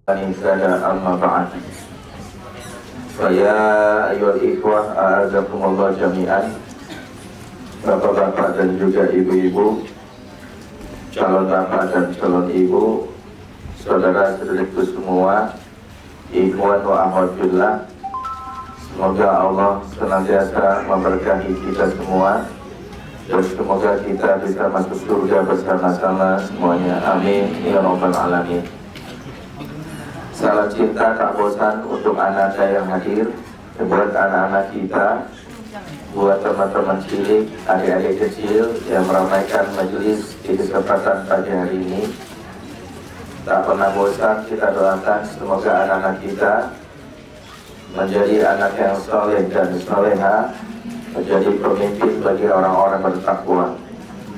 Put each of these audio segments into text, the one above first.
Ibadah amma ba'd. Saya ayol ikhwah a'azakumullah jami'an, bapak-bapak dan juga ibu-ibu, calon bapak dan calon ibu, saudara-saudariku semua, ikhwan wa akhwat fillah. Semoga Allah senantiasa memberkahi kita semua dan semoga kita bisa masuk surga bersama-sama semuanya. Amin ya rabbal alamin. Salam cinta tak bosan untuk anak yang hadir, buat anak-anak kita, buat teman-teman cilik, adik-adik kecil yang meramaikan majelis di kesempatan pagi hari ini. Tak pernah bosan kita doakan semoga anak-anak kita menjadi anak yang soleh dan soleha, menjadi pemimpin bagi orang-orang bertakwa.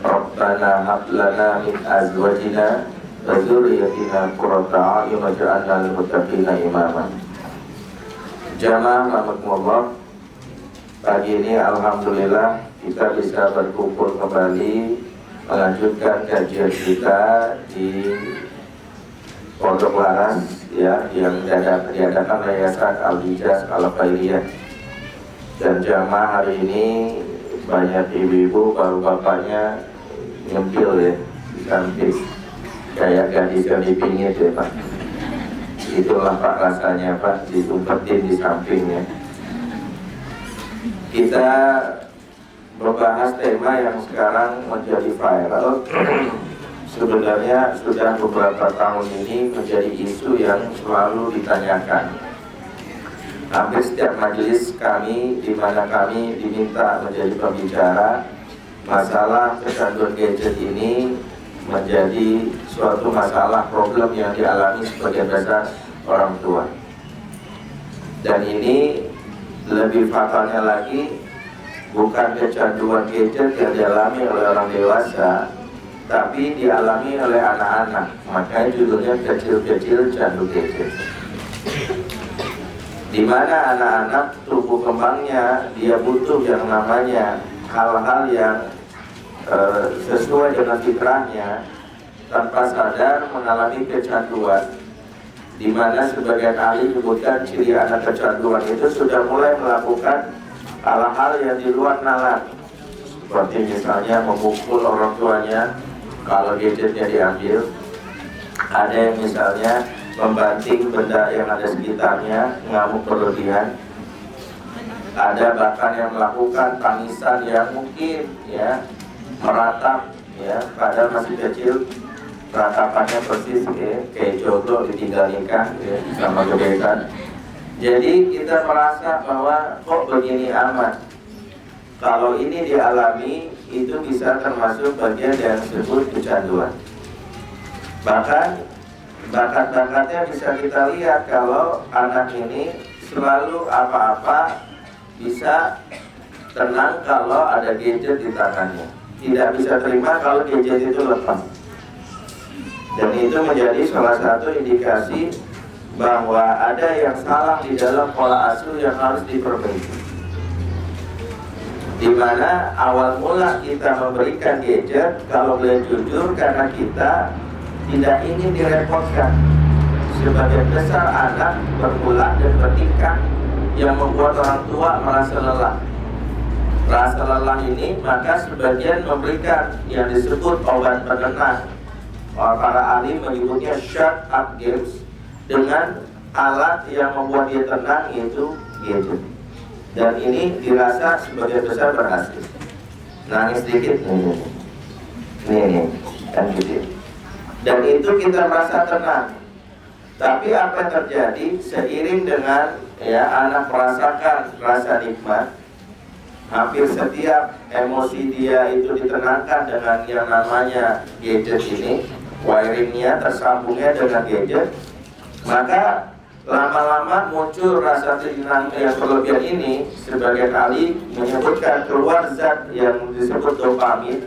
Rabbana hab lana min azwajina wa dzurriyyatina qurrata a'yun waj'alna lil muttaqina imama. Jamaah rahimakumullah, pagi ini alhamdulillah kita bisa berkumpul kembali melanjutkan kajian kita di Pondok Laras ya, yang diadakan Yayasan Al-Hijaz Al-Khairiyah. Dan jamaah hari ini banyak ibu-ibu, bapak-bapaknya nyempil ya di samping, kayak gadis yang dipingit ya Pak. Itulah Pak rasanya Pak, ditumpetin di sampingnya. Kita membahas tema yang sekarang menjadi viral. Sebenarnya sudah beberapa tahun ini menjadi isu yang selalu ditanyakan. Hampir setiap majelis kami, di mana kami diminta menjadi pembicara, masalah kecanduan gadget ini menjadi suatu masalah problem yang dialami sebagian besar orang tua. Dan ini lebih fatalnya lagi, bukan kecanduan gadget yang dialami oleh orang dewasa, tapi dialami oleh anak-anak. Makanya judulnya kecil-kecil candu gadget. Di mana anak-anak tumbuh kembangnya dia butuh yang namanya hal-hal yang sesuai dengan fitrahnya, tanpa sadar mengalami kecanduan. Di mana sebagian ahli menyebutkan ciri anak kecanduan itu sudah mulai melakukan hal-hal yang di luar nalar, seperti misalnya memukul orang tuanya kalau gadgetnya diambil. Ada yang misalnya membanting benda yang ada sekitarnya, ngamuk berlebihan. Ada bahkan yang melakukan tangisan yang mungkin ya meratap ya, padahal masih kecil, ratapannya persis ya, kayak jodoh ditinggal nikah ya, sama gebetan. Jadi kita merasa bahwa kok begini amat. Kalau ini dialami, itu bisa termasuk bagian yang disebut kecanduan. Bahkan bakat-bakatnya bisa kita lihat kalau anak ini selalu apa-apa bisa tenang kalau ada gadget di tangannya, tidak bisa terima kalau gadget itu lepas. Dan itu menjadi salah satu indikasi bahwa ada yang salah di dalam pola asuh yang harus diperbaiki. Di mana awal mula kita memberikan gadget, kalau boleh jujur, karena kita tidak ingin direpotkan. Sebagian besar anak berulah dan bertingkah yang membuat orang tua merasa lelah. Rasa lelah ini maka sebagian memberikan yang disebut obat penenang. Para ahli menyebutnya shut up games, dengan alat yang membuat dia tenang, yaitu gadget. Dan ini dirasa sebagian besar berhasil. Nangis sedikit, nih, kan gitu. Dan itu kita merasa tenang. Tapi apa yang terjadi seiring dengan ya anak merasakan rasa nikmat, hampir setiap emosi dia itu ditenangkan dengan yang namanya gadget ini, wiringnya tersambungnya dengan gadget, maka lama-lama muncul rasa tenang yang berlebihan ini. Sebagian ahli menyebutkan keluar zat yang disebut dopamin.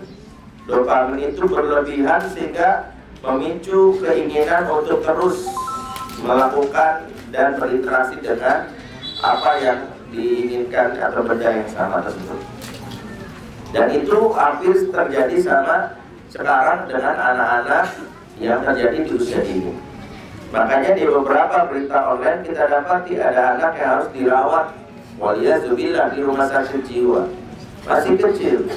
Dopamin itu berlebihan sehingga memicu keinginan untuk terus melakukan dan berinteraksi dengan apa yang diinginkan atau benda yang sama tersebut. Dan itu hampir terjadi sama sekarang dengan anak-anak yang terjadi di usia ini. Makanya di beberapa berita online kita dapati ada anak yang harus dirawat, waliyadzubillah, di rumah sakit jiwa, masih kecil.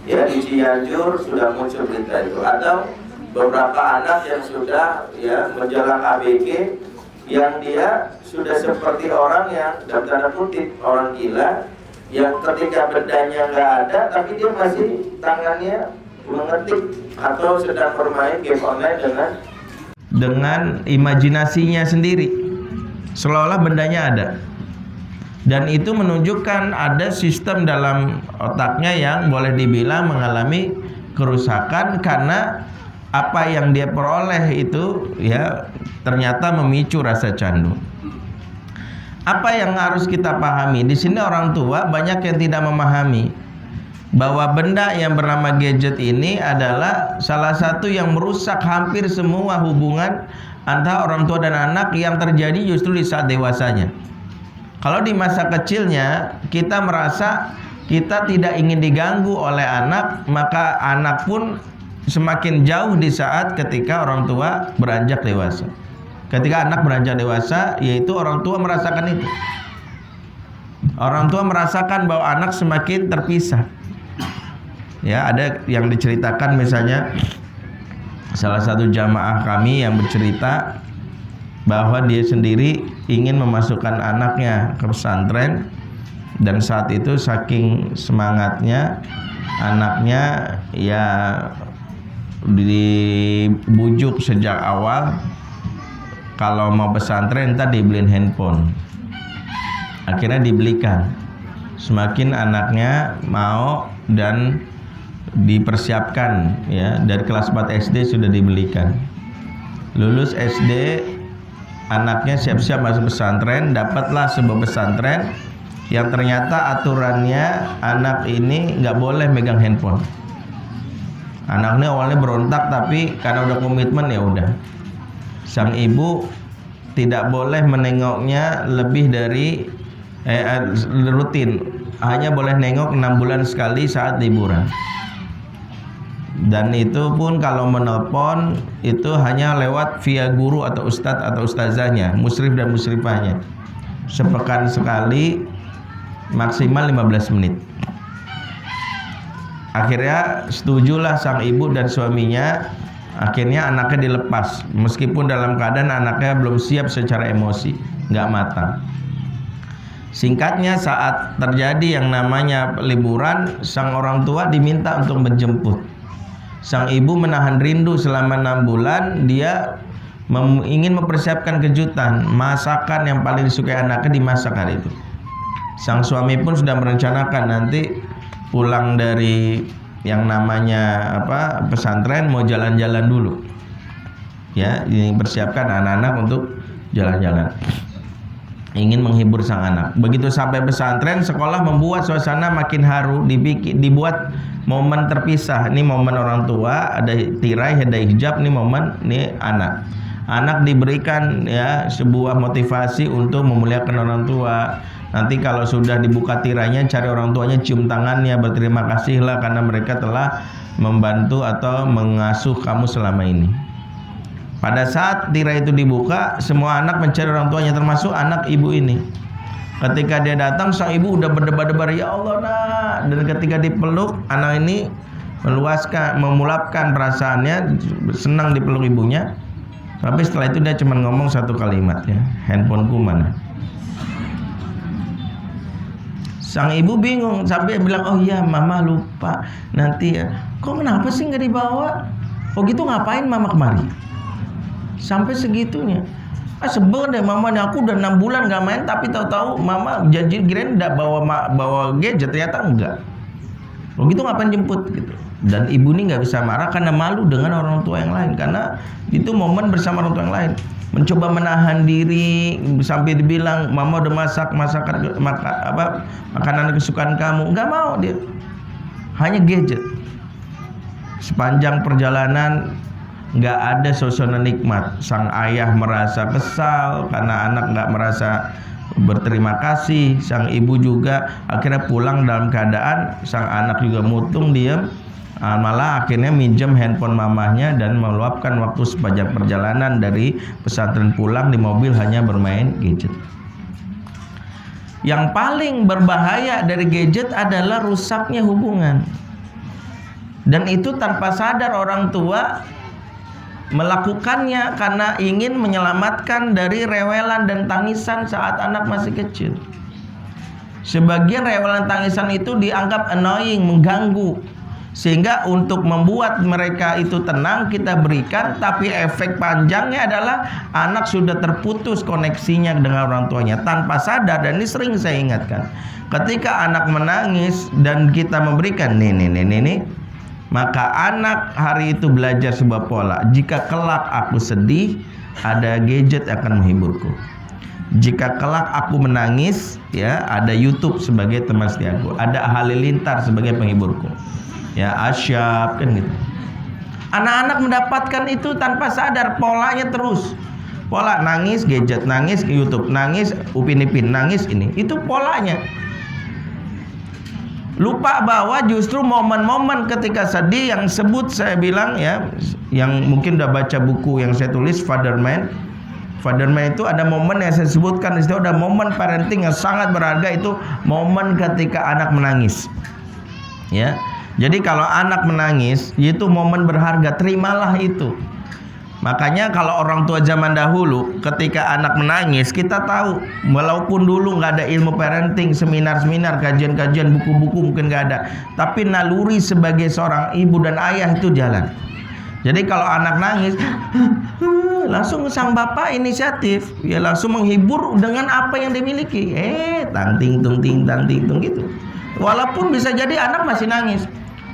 Ya, di Cianjur sudah muncul berita itu. Atau beberapa anak yang sudah ya menjelang ABG, yang dia sudah seperti orang yang dalam tanda kutip orang gila, yang ketika bedanya nggak ada tapi dia masih tangannya mengetik atau sedang bermain game online dengan imajinasinya sendiri, seolah-olah bendanya ada. Dan itu menunjukkan ada sistem dalam otaknya yang boleh dibilang mengalami kerusakan, karena apa yang dia peroleh itu ya ternyata memicu rasa candu. Apa yang harus kita pahami? Di sini orang tua banyak yang tidak memahami bahwa benda yang bernama gadget ini adalah salah satu yang merusak hampir semua hubungan antara orang tua dan anak yang terjadi justru di saat dewasanya. Kalau di masa kecilnya kita merasa kita tidak ingin diganggu oleh anak, maka anak pun semakin jauh di saat ketika orang tua beranjak dewasa. Ketika anak beranjak dewasa, yaitu orang tua merasakan itu. Orang tua merasakan bahwa anak semakin terpisah. Ya, ada yang diceritakan misalnya salah satu jamaah kami yang bercerita bahwa dia sendiri ingin memasukkan anaknya ke pesantren, dan saat itu saking semangatnya anaknya ya dibujuk sejak awal kalau mau pesantren entar dibeliin handphone. Akhirnya dibelikan. Semakin anaknya mau dan dipersiapkan ya, dari kelas 4 SD sudah dibelikan. Lulus SD anaknya siap-siap masuk pesantren, dapatlah sebuah pesantren yang ternyata aturannya anak ini nggak boleh megang handphone. Anaknya awalnya berontak, tapi karena udah komitmen ya udah. Sang ibu tidak boleh menengoknya lebih dari rutin, hanya boleh nengok 6 bulan sekali saat liburan. Dan itu pun kalau menelpon itu hanya lewat via guru atau ustadz atau ustazahnya, musrif dan musrifahnya. Sepekan sekali, maksimal 15 menit. Akhirnya setujulah sang ibu dan suaminya. Akhirnya anaknya dilepas, meskipun dalam keadaan anaknya belum siap secara emosi, nggak matang. Singkatnya, saat terjadi yang namanya liburan, sang orang tua diminta untuk menjemput. Sang ibu menahan rindu selama 6 bulan. Dia ingin mempersiapkan kejutan, masakan yang paling disukai anaknya dimasak hari itu. Sang suami pun sudah merencanakan nanti pulang dari yang namanya pesantren mau jalan-jalan dulu. Ya, ini persiapkan anak-anak untuk jalan-jalan. Ingin menghibur sang anak. Begitu sampai pesantren, sekolah membuat suasana makin haru, dibuat momen terpisah. Ini momen orang tua, ada tirai, ada hijab, ini momen ini anak. Anak diberikan ya sebuah motivasi untuk memuliakan orang tua. Nanti kalau sudah dibuka tirainya, cari orang tuanya, cium tangannya, berterima kasihlah karena mereka telah membantu atau mengasuh kamu selama ini. Pada saat tirai itu dibuka, semua anak mencari orang tuanya, termasuk anak ibu ini. Ketika dia datang, sang ibu udah berdebar-debar, ya Allah nak. Dan ketika dipeluk, anak ini memulapkan perasaannya, senang dipeluk ibunya. Tapi setelah itu dia cuma ngomong satu kalimat, ya, handphoneku mana? Sang ibu bingung sampai bilang, oh iya mama lupa nanti ya. Kok kenapa sih nggak dibawa? Oh gitu, ngapain mama kemari? Sampai segitunya. Sebel deh mama nih, aku udah 6 bulan nggak main, tapi tahu-tahu mama janji kirain udah bawa gadget, ternyata enggak. Oh gitu, ngapain jemput gitu. Dan ibu ini nggak bisa marah karena malu dengan orang tua yang lain, karena itu momen bersama orang tua yang lain. Mencoba menahan diri sampai dibilang mama udah makanan kesukaan kamu, nggak mau dia, hanya gadget. Sepanjang perjalanan nggak ada suasana nikmat. Sang ayah merasa kesal karena anak nggak merasa berterima kasih. Sang ibu juga akhirnya pulang dalam keadaan sang anak juga mutung diam. Malah akhirnya minjem handphone mamahnya dan meluapkan waktu sepanjang perjalanan dari pesantren pulang di mobil hanya bermain gadget. Yang paling berbahaya dari gadget adalah rusaknya hubungan. Dan itu tanpa sadar orang tua melakukannya karena ingin menyelamatkan dari rewelan dan tangisan saat anak masih kecil. Sebagian rewelan tangisan itu dianggap annoying, mengganggu. Sehingga untuk membuat mereka itu tenang kita berikan, tapi efek panjangnya adalah anak sudah terputus koneksinya dengan orang tuanya tanpa sadar. Dan ini sering saya ingatkan, ketika anak menangis dan kita memberikan nih, maka anak hari itu belajar sebuah pola. Jika kelak aku sedih, ada gadget akan menghiburku. Jika kelak aku menangis, ya ada YouTube sebagai teman setiaku, ada Halilintar sebagai penghiburku. Ya Asyap kan gitu. Anak-anak mendapatkan itu tanpa sadar, polanya terus. Pola nangis gadget, nangis YouTube, nangis Upin Ipin, nangis ini. Itu polanya. Lupa bahwa justru momen-momen ketika sedih yang sebut saya bilang ya, yang mungkin udah baca buku yang saya tulis Fatherman. Fatherman itu ada momen yang saya sebutkan di situ, ada momen parenting yang sangat berharga, itu momen ketika anak menangis. Ya. Jadi kalau anak menangis, itu momen berharga, terimalah itu. Makanya kalau orang tua zaman dahulu, ketika anak menangis, kita tahu, walaupun dulu nggak ada ilmu parenting, seminar-seminar, kajian-kajian, buku-buku mungkin nggak ada, tapi naluri sebagai seorang ibu dan ayah itu jalan. Jadi kalau anak nangis, langsung sang bapak inisiatif, ya langsung menghibur dengan apa yang dimiliki. Tang-ting tung gitu. Walaupun bisa jadi anak masih nangis.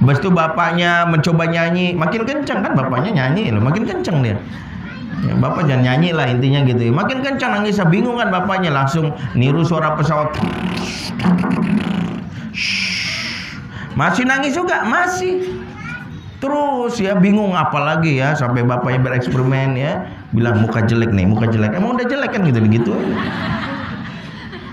Habis itu bapaknya mencoba nyanyi, makin kencang kan bapaknya nyanyi loh, makin kencang dia. Ya, bapak jangan nyanyi lah intinya gitu ya. Makin kencang nangis, bingung kan bapaknya, langsung niru suara pesawat. Masih nangis juga, masih. Terus ya bingung apalagi ya, sampai bapaknya bereksperimen ya, bilang muka jelek nih, muka jelek. Emang udah jelek kan gitu.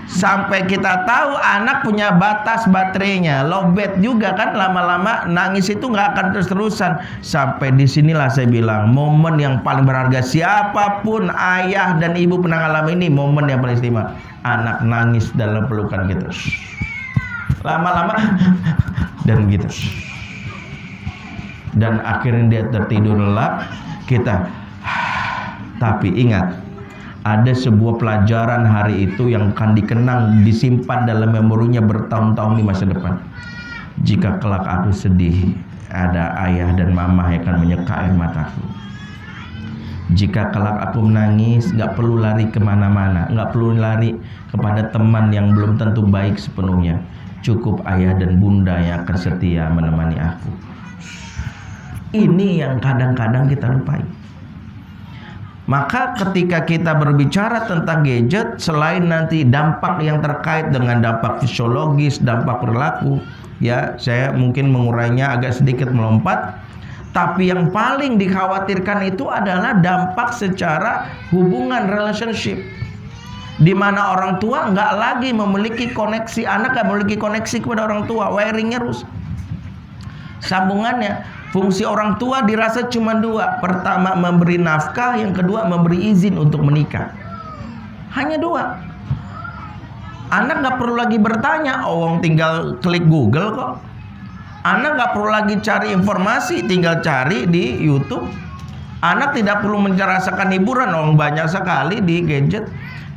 Sampai kita tahu anak punya batas baterainya, lowbat juga kan, lama-lama nangis itu nggak akan terus-terusan. Sampai disinilah saya bilang momen yang paling berharga, siapapun ayah dan ibu pernah ngalamin ini, momen yang paling istimewa, anak nangis dalam pelukan kita. Lama-lama dan gitu. Dan akhirnya dia tertidur lelap, kita. Tapi ingat, ada sebuah pelajaran hari itu yang akan dikenang, disimpan dalam memorinya bertahun-tahun di masa depan. Jika kelak aku sedih, ada ayah dan mama yang akan menyeka air mataku. Jika kelak aku menangis, gak perlu lari kemana-mana, gak perlu lari kepada teman yang belum tentu baik sepenuhnya. Cukup ayah dan bunda yang akan setia menemani aku. Ini yang kadang-kadang kita lupai. Maka ketika kita berbicara tentang gadget, selain nanti dampak yang terkait dengan dampak fisiologis, dampak perilaku, ya saya mungkin mengurainya agak sedikit melompat, tapi yang paling dikhawatirkan itu adalah dampak secara hubungan relationship, di mana orang tua nggak lagi memiliki koneksi, anak nggak memiliki koneksi kepada orang tua, wiringnya rusak, sambungannya. Fungsi orang tua dirasa cuma dua. Pertama memberi nafkah, yang kedua memberi izin untuk menikah. Hanya dua. Anak gak perlu lagi bertanya, tinggal klik Google kok. Anak gak perlu lagi cari informasi, tinggal cari di YouTube. Anak tidak perlu merasakan hiburan, banyak sekali di gadget.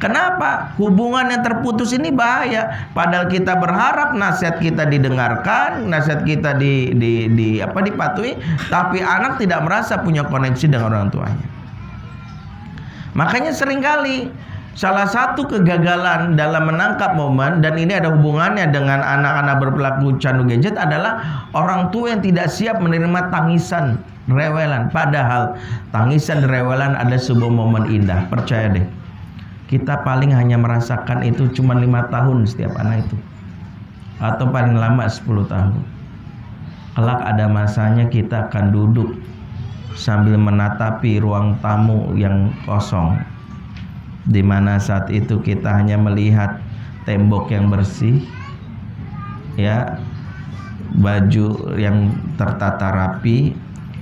Kenapa? Hubungan yang terputus ini bahaya. Padahal kita berharap nasihat kita didengarkan, nasihat kita dipatuhi, tapi anak tidak merasa punya koneksi dengan orang tuanya. Makanya seringkali salah satu kegagalan dalam menangkap momen, dan ini ada hubungannya dengan anak-anak berperilaku candu gadget, adalah orang tua yang tidak siap menerima tangisan, rewelan. Padahal tangisan, rewelan ada sebuah momen indah. Percaya deh, kita paling hanya merasakan itu cuma 5 tahun setiap anak itu, atau paling lama 10 tahun. Kelak ada masanya kita akan duduk sambil menatapi ruang tamu yang kosong, di mana saat itu kita hanya melihat tembok yang bersih, ya, baju yang tertata rapi,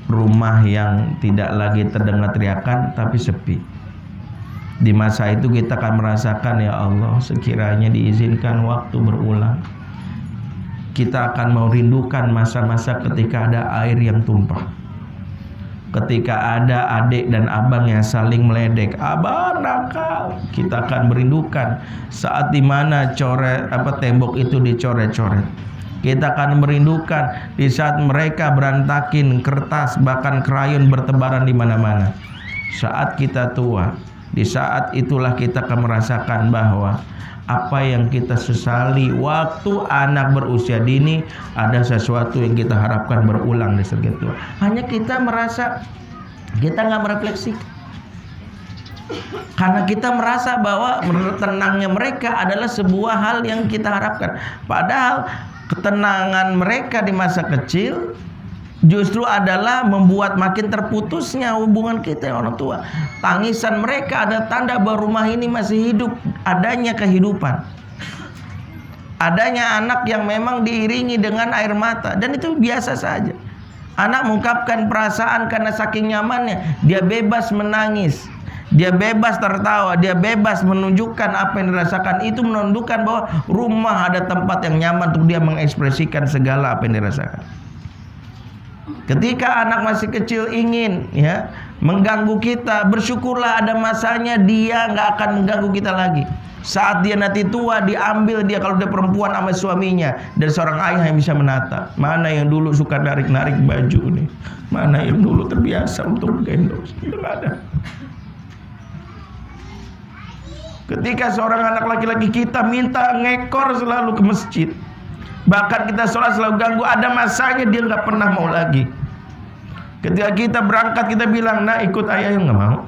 rumah yang tidak lagi terdengar teriakan tapi sepi. Di masa itu kita akan merasakan, ya Allah, sekiranya diizinkan waktu berulang, kita akan merindukan masa-masa ketika ada air yang tumpah, ketika ada adik dan abang yang saling meledek, abang nakal. Kita akan merindukan saat dimana tembok itu dicoret-coret. Kita akan merindukan di saat mereka berantakin kertas, bahkan krayon bertebaran di mana-mana. Saat kita tua, di saat itulah kita akan merasakan bahwa apa yang kita sesali waktu anak berusia dini, ada sesuatu yang kita harapkan berulang di saat tua. Hanya kita merasa, kita nggak merefleksikan, karena kita merasa bahwa tenangnya mereka adalah sebuah hal yang kita harapkan. Padahal ketenangan mereka di masa kecil justru adalah membuat makin terputusnya hubungan kita dengan orang tua. Tangisan mereka ada tanda bahwa rumah ini masih hidup, adanya kehidupan, adanya anak yang memang diiringi dengan air mata, dan itu biasa saja. Anak mengungkapkan perasaan karena saking nyamannya, dia bebas menangis, dia bebas tertawa, dia bebas menunjukkan apa yang dirasakan. Itu menunjukkan bahwa rumah ada tempat yang nyaman untuk dia mengekspresikan segala apa yang dirasakan. Ketika anak masih kecil ingin mengganggu kita, bersyukurlah ada masanya dia nggak akan mengganggu kita lagi. Saat dia nanti tua, diambil dia, kalau dia perempuan, sama suaminya, dan seorang ayah yang bisa menata. Mana yang dulu suka narik-narik baju nih, mana yang dulu terbiasa untuk gendong, itu nggak ada. Ketika seorang anak laki-laki kita minta ngekor selalu ke masjid, bahkan kita sholat selalu ganggu, ada masanya dia nggak pernah mau lagi. Ketika kita berangkat, kita bilang, nah ikut ayah, yang nggak mau.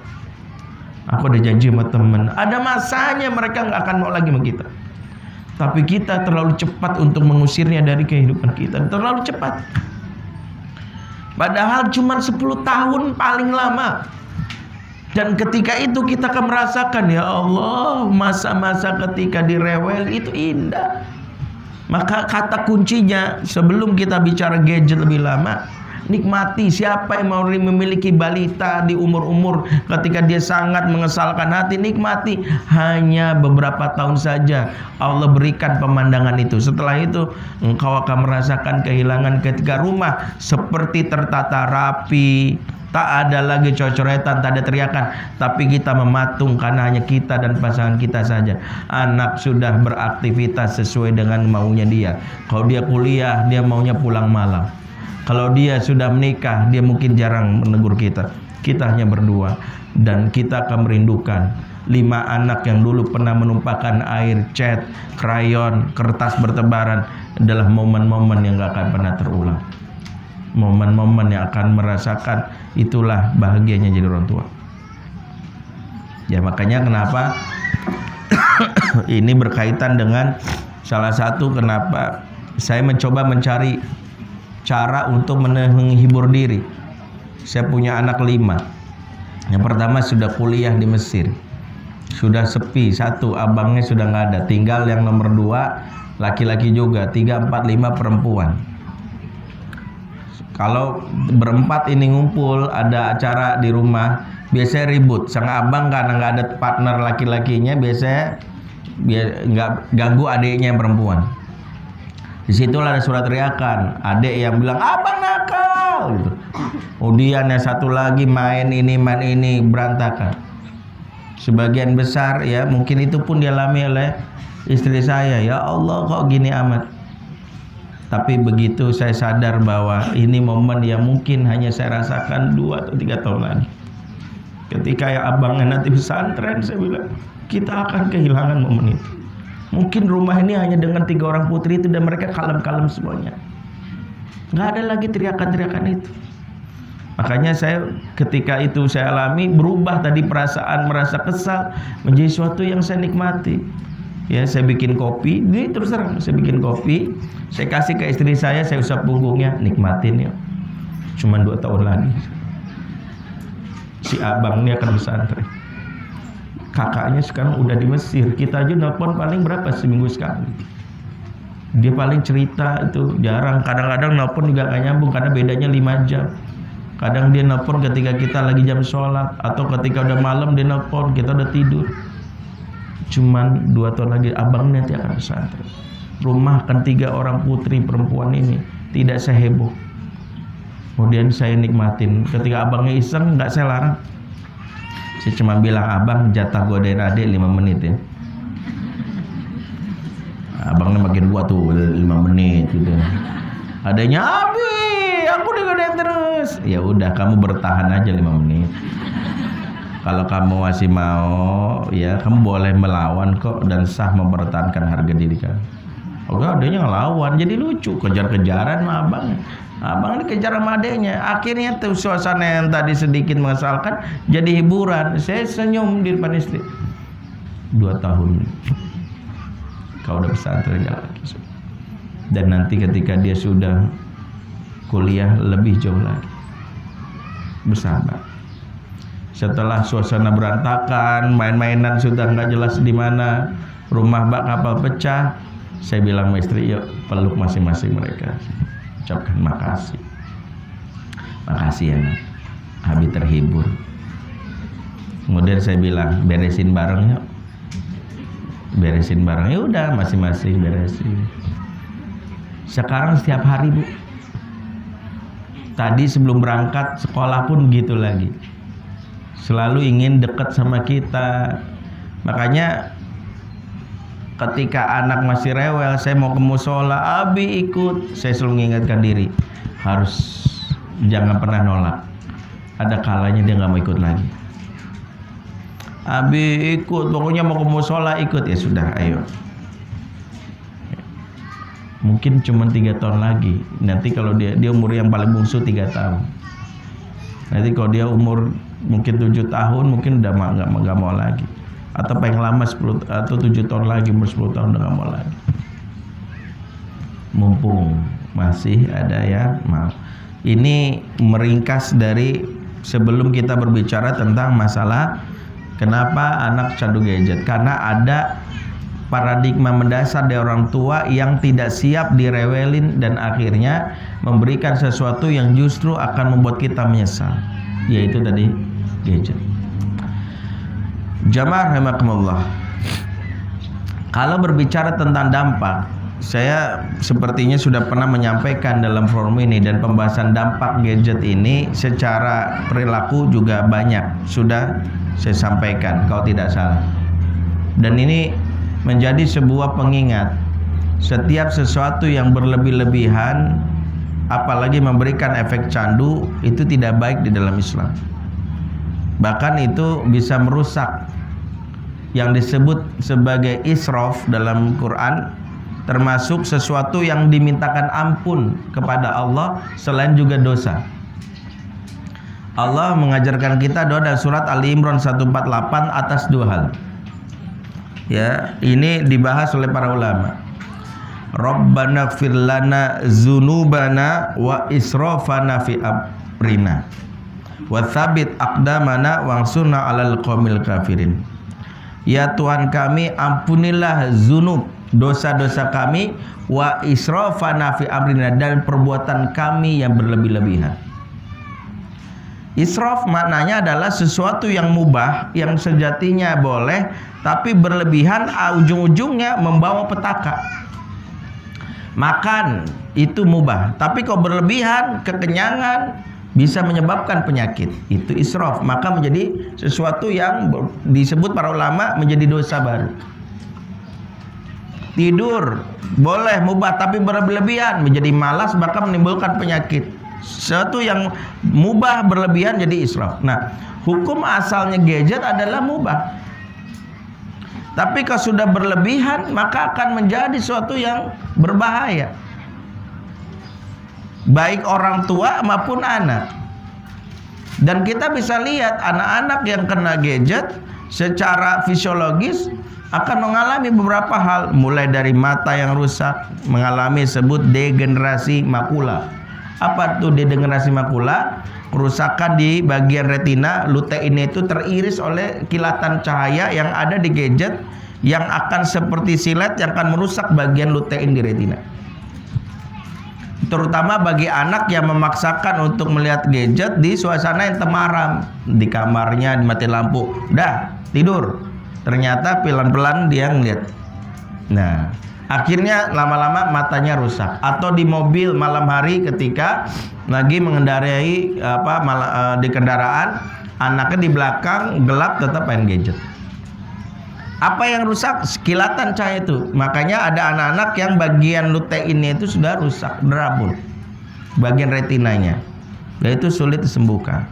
Aku ada janji sama teman. Ada masanya mereka nggak akan mau lagi sama kita. Tapi kita terlalu cepat untuk mengusirnya dari kehidupan kita. Terlalu cepat. Padahal cuma 10 tahun paling lama. Dan ketika itu kita akan merasakan, ya Allah, masa-masa ketika direwel itu indah. Maka kata kuncinya, sebelum kita bicara gadget lebih lama, nikmati. Siapa yang mau memiliki balita di umur-umur ketika dia sangat mengesalkan hati, nikmati. Hanya beberapa tahun saja Allah berikan pemandangan itu. Setelah itu engkau akan merasakan kehilangan ketika rumah seperti tertata rapi, tak ada lagi cocoretan, tak ada teriakan, tapi kita mematung karena hanya kita dan pasangan kita saja. Anak sudah beraktivitas sesuai dengan maunya dia. Kalau dia kuliah, dia maunya pulang malam. Kalau dia sudah menikah, dia mungkin jarang menegur kita. Kita hanya berdua, dan kita akan merindukan 5 anak yang dulu pernah menumpahkan air, cat, krayon, kertas bertebaran. Adalah momen-momen yang gak akan pernah terulang. Momen-momen yang akan merasakan itulah bahagianya jadi orang tua. Ya makanya kenapa ini berkaitan dengan salah satu kenapa saya mencoba mencari cara untuk menghibur diri. Saya punya anak 5. Yang pertama sudah kuliah di Mesir, sudah sepi. 1 abangnya sudah nggak ada, tinggal yang nomor 2 laki-laki juga, 3, 4, 5 perempuan. Kalau berempat ini ngumpul, ada acara di rumah, biasanya ribut. Sang abang karena nggak ada partner laki-lakinya, biasanya nggak ganggu adiknya yang perempuan. Disitulah ada surat teriakan, adik yang bilang abang nakal gitu. Kemudian yang satu lagi main ini berantakan. Sebagian besar ya mungkin itu pun dialami oleh istri saya. Ya Allah kok gini amat. Tapi begitu saya sadar bahwa ini momen yang mungkin hanya saya rasakan 2 atau 3 tahun lagi. Ketika ya abangnya nanti pesantren, saya bilang kita akan kehilangan momen itu. Mungkin rumah ini hanya dengan 3 orang putri itu dan mereka kalem-kalem semuanya. Nggak ada lagi teriakan-teriakan itu. Makanya saya ketika itu saya alami berubah tadi perasaan merasa kesal menjadi sesuatu yang saya nikmati. Ya saya bikin kopi, ini terus terang saya bikin kopi, saya kasih ke istri saya usap punggungnya, nikmatin ya. Cuman 2 tahun lagi si abang ini akan pesantren. Kakaknya sekarang udah di Mesir. Kita aja nelpon paling berapa seminggu sekali. Dia paling cerita itu jarang. Kadang-kadang nelpon juga gak nyambung karena bedanya 5 jam. Kadang dia nelpon ketika kita lagi jam sholat, atau ketika udah malam dia nelpon kita udah tidur. Cuman 2 tahun lagi abang nanti akan pesantren. Rumah kan 3 orang putri perempuan ini tidak seheboh. Kemudian saya nikmatin. Ketika abangnya iseng nggak saya larang. Saya cuma bilang, abang jatah godain adik 5 menit ya. Abangnya makin kuat tuh 5 menit gitu. Adanya, Abi aku digodain terus. Ya udah kamu bertahan aja 5 menit. Kalau kamu masih mau, ya kamu boleh melawan kok dan sah mempertahankan harga diri kamu. Oke, adanya ngelawan, jadi lucu, kejar-kejaran sama abang. Abang dikejar sama adanya. Akhirnya tuh suasana yang tadi sedikit mengesalkan jadi hiburan. Saya senyum di depan istri. 2 tahun kau udah pesantren gak lagi. Dan nanti ketika dia sudah kuliah lebih jauh lagi. Bersabar. Setelah suasana berantakan, main-mainan sudah nggak jelas di mana, rumah bak kapal pecah, saya bilang sama istri, yuk peluk masing-masing mereka, ucapkan makasih, makasih ya nak, Abi terhibur. Kemudian saya bilang beresin bareng yuk, beresin bareng, ya udah masing-masing beresin. Sekarang setiap hari bu, tadi sebelum berangkat sekolah pun gitu lagi. Selalu ingin dekat sama kita. Makanya ketika anak masih rewel, saya mau ke musola, Abi ikut, saya selalu mengingatkan diri, harus jangan pernah nolak. Ada kalanya dia nggak mau ikut lagi. Abi ikut, pokoknya mau ke musola ikut, ya sudah, ayo. Mungkin cuma 3 tahun lagi. Nanti kalau dia umur yang paling bungsu 3 tahun. Nanti kalau dia umur mungkin 7 tahun, mungkin udah nggak mau lagi. Atau paling lama 10 atau 7 tahun lagi, umur 10 tahun udah nggak mau lagi. Mumpung masih ada ya, maaf. Ini meringkas dari sebelum kita berbicara tentang masalah kenapa anak candu gadget. Karena ada paradigma mendasar dari orang tua yang tidak siap direwelin dan akhirnya memberikan sesuatu yang justru akan membuat kita menyesal, yaitu tadi gadget. Jamaah rahimakumullah. Kalau berbicara tentang dampak, saya sepertinya sudah pernah menyampaikan dalam forum ini, dan pembahasan dampak gadget ini secara perilaku juga banyak sudah saya sampaikan kalau tidak salah. Dan ini menjadi sebuah pengingat, setiap sesuatu yang berlebih-lebihan, apalagi memberikan efek candu, itu tidak baik di dalam Islam. Bahkan itu bisa merusak yang disebut sebagai israf dalam Quran, termasuk sesuatu yang dimintakan ampun kepada Allah selain juga dosa. Allah mengajarkan kita doa dalam surat Ali Imran 148 atas 2 hal. Ya, ini dibahas oleh para ulama. Rabbana ighfir lana dzunubana wa israfana fi amrina wa tsabbit aqdamana wansurna 'alal qaumil kafirin. Ya Tuhan kami, ampunilah zunub, dosa-dosa kami, wa israfana fi amrina, dan perbuatan kami yang berlebih-lebihan. Israf maknanya adalah sesuatu yang mubah, yang sejatinya boleh, tapi berlebihan ujung-ujungnya membawa petaka. Makan itu mubah, tapi kalau berlebihan, kekenyangan, bisa menyebabkan penyakit. Itu israf, maka menjadi sesuatu yang disebut para ulama menjadi dosa baru. Tidur boleh mubah, tapi berlebihan menjadi malas, bahkan menimbulkan penyakit. Sesuatu yang mubah berlebihan jadi israf. Nah, hukum asalnya gadget adalah mubah, tapi kalau sudah berlebihan maka akan menjadi sesuatu yang berbahaya, baik orang tua maupun anak. Dan kita bisa lihat anak-anak yang kena gadget secara fisiologis akan mengalami beberapa hal, mulai dari mata yang rusak, mengalami sebut degenerasi makula. Apa itu degenerasi makula? Kerusakan di bagian retina, lutein itu teriris oleh kilatan cahaya yang ada di gadget, yang akan seperti silet yang akan merusak bagian lutein di retina. Terutama bagi anak yang memaksakan untuk melihat gadget di suasana yang temaram, di kamarnya dimati lampu, udah tidur, ternyata pelan-pelan dia ngeliat. Nah, akhirnya lama-lama matanya rusak. Atau di mobil malam hari ketika lagi mengendarai di kendaraan, anaknya di belakang gelap tetap main gadget. Apa yang rusak? Kilatan cahaya itu. Makanya ada anak-anak yang bagian luteinnya itu sudah rusak, berabun, bagian retinanya, yaitu sulit disembuhkan.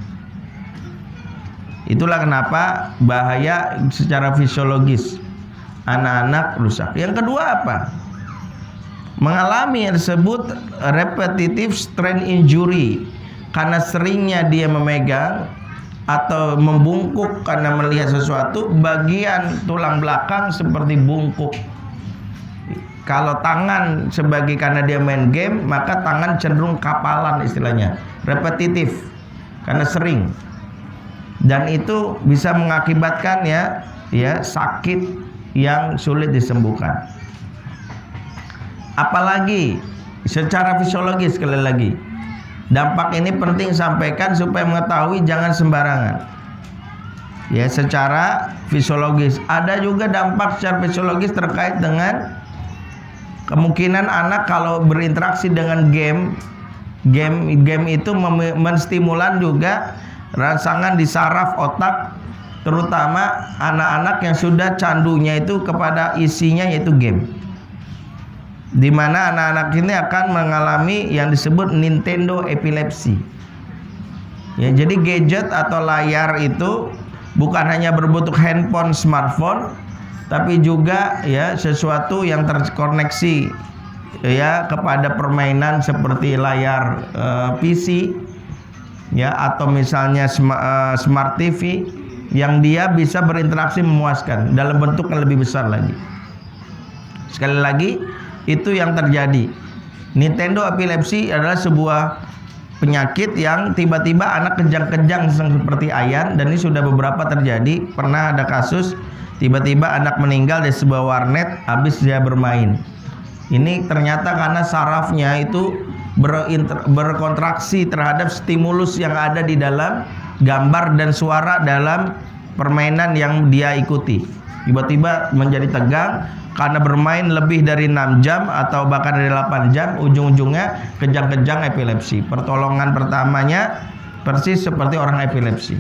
Itulah kenapa bahaya secara fisiologis anak-anak rusak. Yang kedua apa? Mengalami yang disebut repetitive strain injury, karena seringnya dia memegang atau membungkuk karena melihat sesuatu, bagian tulang belakang seperti bungkuk. Kalau tangan sebagai karena dia main game, maka tangan cenderung kapalan istilahnya, repetitif karena sering. Dan itu bisa mengakibatkan ya sakit yang sulit disembuhkan. Apalagi secara fisiologis, sekali lagi, dampak ini penting sampaikan supaya mengetahui, jangan sembarangan. Ya, secara fisiologis. Ada juga dampak secara fisiologis terkait dengan kemungkinan anak kalau berinteraksi dengan game itu menstimulan juga rangsangan di saraf otak, terutama anak-anak yang sudah candunya itu kepada isinya yaitu game. Di mana anak-anak ini akan mengalami yang disebut Nintendo epilepsi. Ya, jadi gadget atau layar itu bukan hanya berbentuk handphone, smartphone, tapi juga ya sesuatu yang terkoneksi ya kepada permainan seperti layar PC ya, atau misalnya smart TV yang dia bisa berinteraksi memuaskan dalam bentuk yang lebih besar lagi. Sekali lagi, itu yang terjadi. Nintendo epilepsi adalah sebuah penyakit yang tiba-tiba anak kejang-kejang seperti ayan, dan ini sudah beberapa terjadi. Pernah ada kasus tiba-tiba anak meninggal di sebuah warnet habis dia bermain. Ini ternyata karena sarafnya itu berkontraksi terhadap stimulus yang ada di dalam gambar dan suara dalam permainan yang dia ikuti. Tiba-tiba menjadi tegang karena bermain lebih dari 6 jam atau bahkan dari 8 jam, ujung-ujungnya kejang-kejang epilepsi. Pertolongan pertamanya persis seperti orang epilepsi.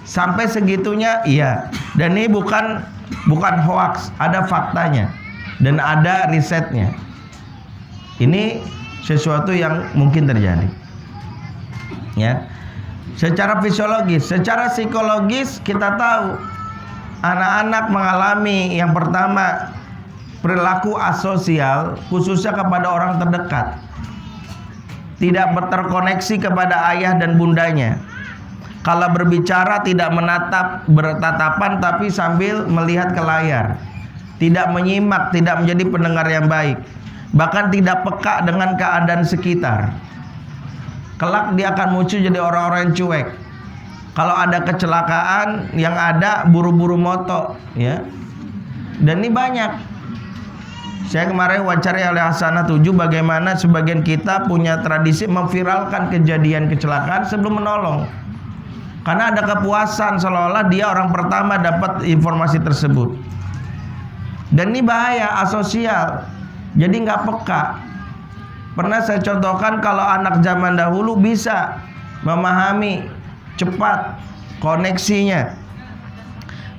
Sampai segitunya, iya. Dan ini bukan hoax, ada faktanya dan ada risetnya. Ini sesuatu yang mungkin terjadi. Ya. Secara fisiologis, secara psikologis kita tahu anak-anak mengalami yang pertama perilaku asosial, khususnya kepada orang terdekat. Tidak terkoneksi kepada ayah dan bundanya. Kalau berbicara tidak menatap bertatapan tapi sambil melihat ke layar. Tidak menyimak, tidak menjadi pendengar yang baik. Bahkan tidak peka dengan keadaan sekitar. Kelak dia akan muncul jadi orang-orang yang cuek. Kalau ada kecelakaan, yang ada buru-buru moto, ya. Dan ini banyak. Saya kemarin wawancara oleh Hasanah 7 bagaimana sebagian kita punya tradisi memviralkan kejadian kecelakaan sebelum menolong. Karena ada kepuasan seolah-olah dia orang pertama dapat informasi tersebut. Dan ini bahaya, asosial. Jadi nggak peka. Pernah saya contohkan kalau anak zaman dahulu bisa memahami cepat koneksinya,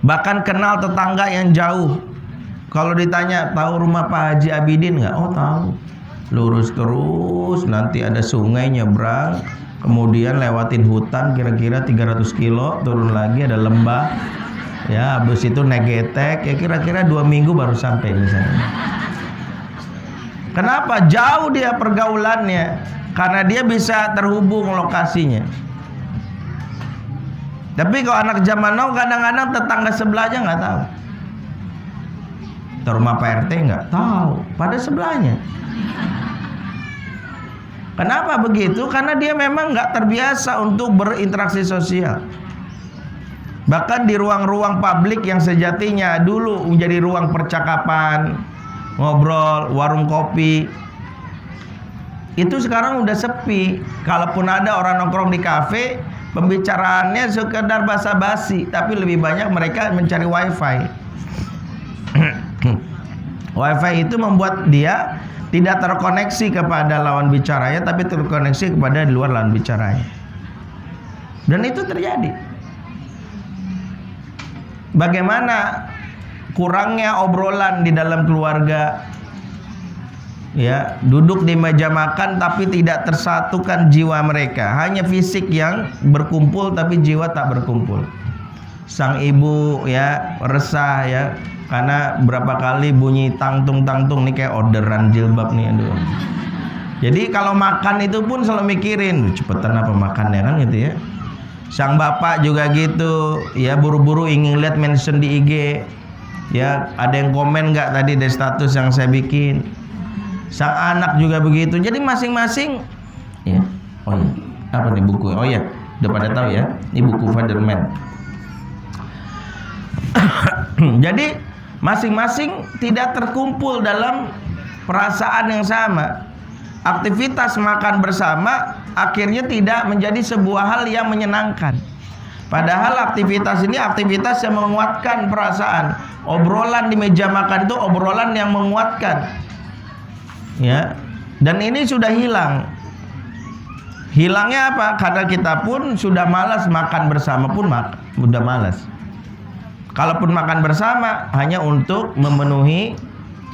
bahkan kenal tetangga yang jauh. Kalau ditanya tahu rumah Pak Haji Abidin nggak? Oh tahu. Lurus terus, nanti ada sungai nyebrang, kemudian lewatin hutan kira-kira 300 kilo, turun lagi ada lembah, ya habis itu naik getek, ya kira-kira 2 minggu baru sampai misalnya. Kenapa? Jauh dia pergaulannya, karena dia bisa terhubung lokasinya. Tapi kalau anak zaman now kadang-kadang tetangga sebelah aja nggak tahu. Rumah Pak RT nggak tahu, pada sebelahnya. Kenapa begitu? Karena dia memang nggak terbiasa untuk berinteraksi sosial. Bahkan di ruang-ruang publik yang sejatinya dulu menjadi ruang percakapan, ngobrol, warung kopi, itu sekarang udah sepi. Kalaupun ada orang nongkrong di kafe, pembicaraannya sekedar basa-basi, tapi lebih banyak mereka mencari wifi. Wifi itu membuat dia tidak terkoneksi kepada lawan bicaranya, tapi terkoneksi kepada di luar lawan bicaranya. Dan itu terjadi. Bagaimana kurangnya obrolan di dalam keluarga, ya, duduk di meja makan tapi tidak tersatukan jiwa mereka, hanya fisik yang berkumpul tapi jiwa tak berkumpul. Sang ibu ya resah ya, karena berapa kali bunyi tangtung nih, kayak orderan jilbab nih, aduh. Jadi kalau makan itu pun selalu mikirin cepetan apa makannya kan gitu ya. Sang bapak juga gitu ya, buru-buru ingin lihat mention di IG ya, ada yang komen nggak tadi di status yang saya bikin. Sang anak juga begitu. Jadi masing-masing ya. Oh ya, apa nih buku? Oh ya, udah pada tahu ya, ini buku Fatherman. Jadi masing-masing tidak terkumpul dalam perasaan yang sama. Aktivitas makan bersama akhirnya tidak menjadi sebuah hal yang menyenangkan. Padahal aktivitas ini aktivitas yang menguatkan perasaan. Obrolan di meja makan itu obrolan yang menguatkan. Ya. Dan ini sudah hilang. Hilangnya apa? Karena kita pun sudah malas makan bersama pun udah malas. Kalaupun makan bersama hanya untuk memenuhi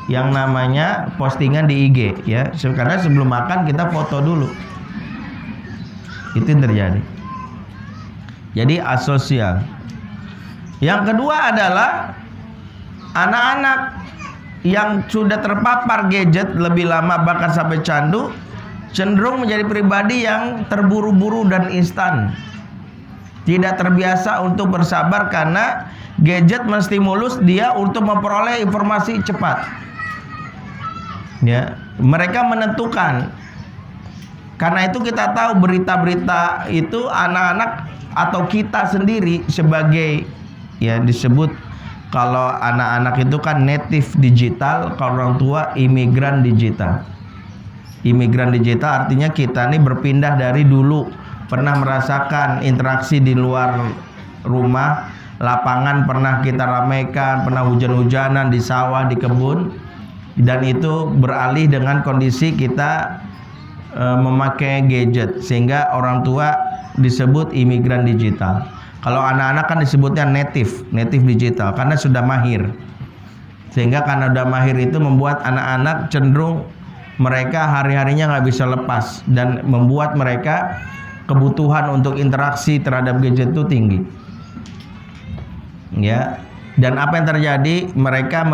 yang namanya postingan di IG ya. Karena sebelum makan kita foto dulu. Itu yang terjadi. Jadi asosial. Yang kedua adalah anak-anak yang sudah terpapar gadget lebih lama bahkan sampai candu, cenderung menjadi pribadi yang terburu-buru dan instan. Tidak terbiasa untuk bersabar karena gadget menstimulus dia untuk memperoleh informasi cepat. Ya, mereka menentukan. Karena itu kita tahu berita-berita itu anak-anak atau kita sendiri sebagai ya disebut kalau anak-anak itu kan native digital, kalau orang tua imigran digital. Imigran digital artinya kita nih berpindah dari dulu pernah merasakan interaksi di luar rumah, lapangan pernah kita ramaikan, pernah hujan-hujanan di sawah, di kebun, dan itu beralih dengan kondisi kita memakai gadget, sehingga orang tua disebut imigran digital. Kalau anak-anak kan disebutnya native digital karena sudah mahir. Sehingga karena sudah mahir itu membuat anak-anak cenderung mereka hari-harinya nggak bisa lepas dan membuat mereka kebutuhan untuk interaksi terhadap gadget itu tinggi. Ya. Dan apa yang terjadi? Mereka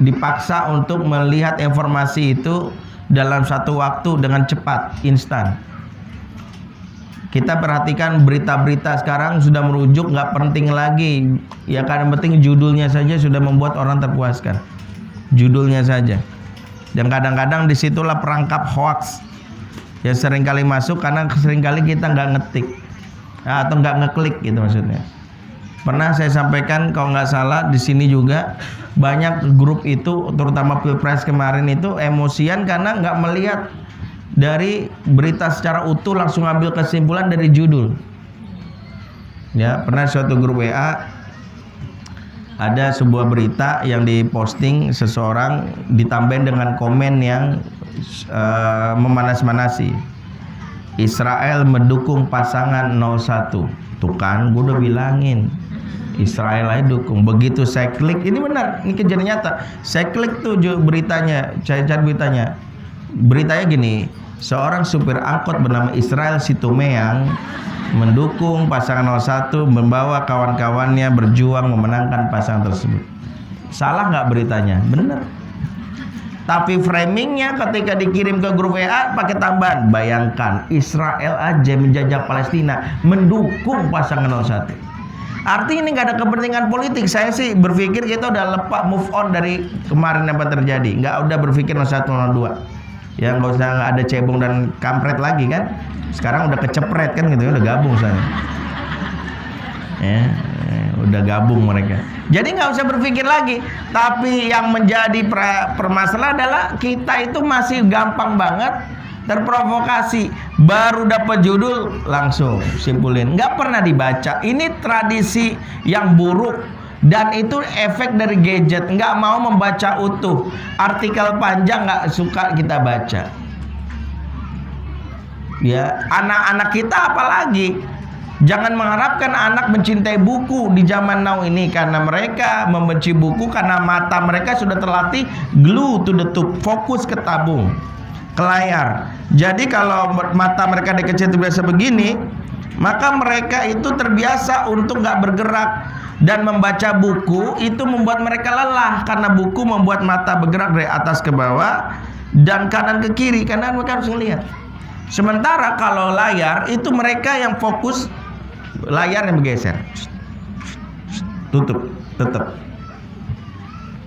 dipaksa untuk melihat informasi itu dalam satu waktu dengan cepat, instan. Kita perhatikan berita-berita sekarang sudah merujuk nggak penting lagi. Ya karena penting judulnya saja sudah membuat orang terpuaskan. Judulnya saja. Dan kadang-kadang disitulah perangkap hoax yang seringkali masuk karena seringkali kita nggak ngetik atau nggak ngeklik gitu maksudnya. Pernah saya sampaikan kalau nggak salah di sini juga banyak grup itu terutama Pilpres kemarin itu emosian karena nggak melihat dari berita secara utuh, langsung ambil kesimpulan dari judul. Ya, pernah suatu grup WA ada sebuah berita yang diposting seseorang ditambahin dengan komen yang memanas-manasi. Israel mendukung pasangan 01. Tuh kan, gue udah bilangin. Israel aja dukung. Begitu saya klik, ini benar, ini kejadian nyata. Saya klik tuh beritanya, cari beritanya. Beritanya gini, seorang supir angkot bernama Israel Situmeang mendukung pasangan 01 membawa kawan-kawannya berjuang memenangkan pasangan tersebut. Salah nggak beritanya? Benar. Tapi framingnya ketika dikirim ke grup WA pakai tambahan. Bayangkan Israel aja menjajah Palestina mendukung pasangan 01. Artinya ini nggak ada kepentingan politik. Saya sih berpikir kita udah lepas move on dari kemarin apa terjadi. Nggak udah berpikir 01 02. Ya nggak usah nggak ada cebong dan kampret lagi kan. Sekarang udah kecepret kan gitu ya, udah gabung sana. ya, udah gabung mereka. Jadi nggak usah berpikir lagi. Tapi yang menjadi permasalahan adalah kita itu masih gampang banget terprovokasi. Baru dapat judul langsung simpulin, nggak pernah dibaca. Ini tradisi yang buruk dan itu efek dari gadget. Nggak mau membaca utuh, artikel panjang nggak suka kita baca. Ya, anak-anak kita apalagi. Jangan mengharapkan anak mencintai buku di zaman now ini, karena mereka membenci buku karena mata mereka sudah terlatih glue to the tube, fokus ke tabung, ke layar. Jadi kalau mata mereka dari kecil terbiasa begini, maka mereka itu terbiasa untuk nggak bergerak. Dan membaca buku itu membuat mereka lelah, karena buku membuat mata bergerak dari atas ke bawah dan kanan ke kiri, karena mereka harus melihat. Sementara kalau layar itu mereka yang fokus, layar yang bergeser, tutup, tetap,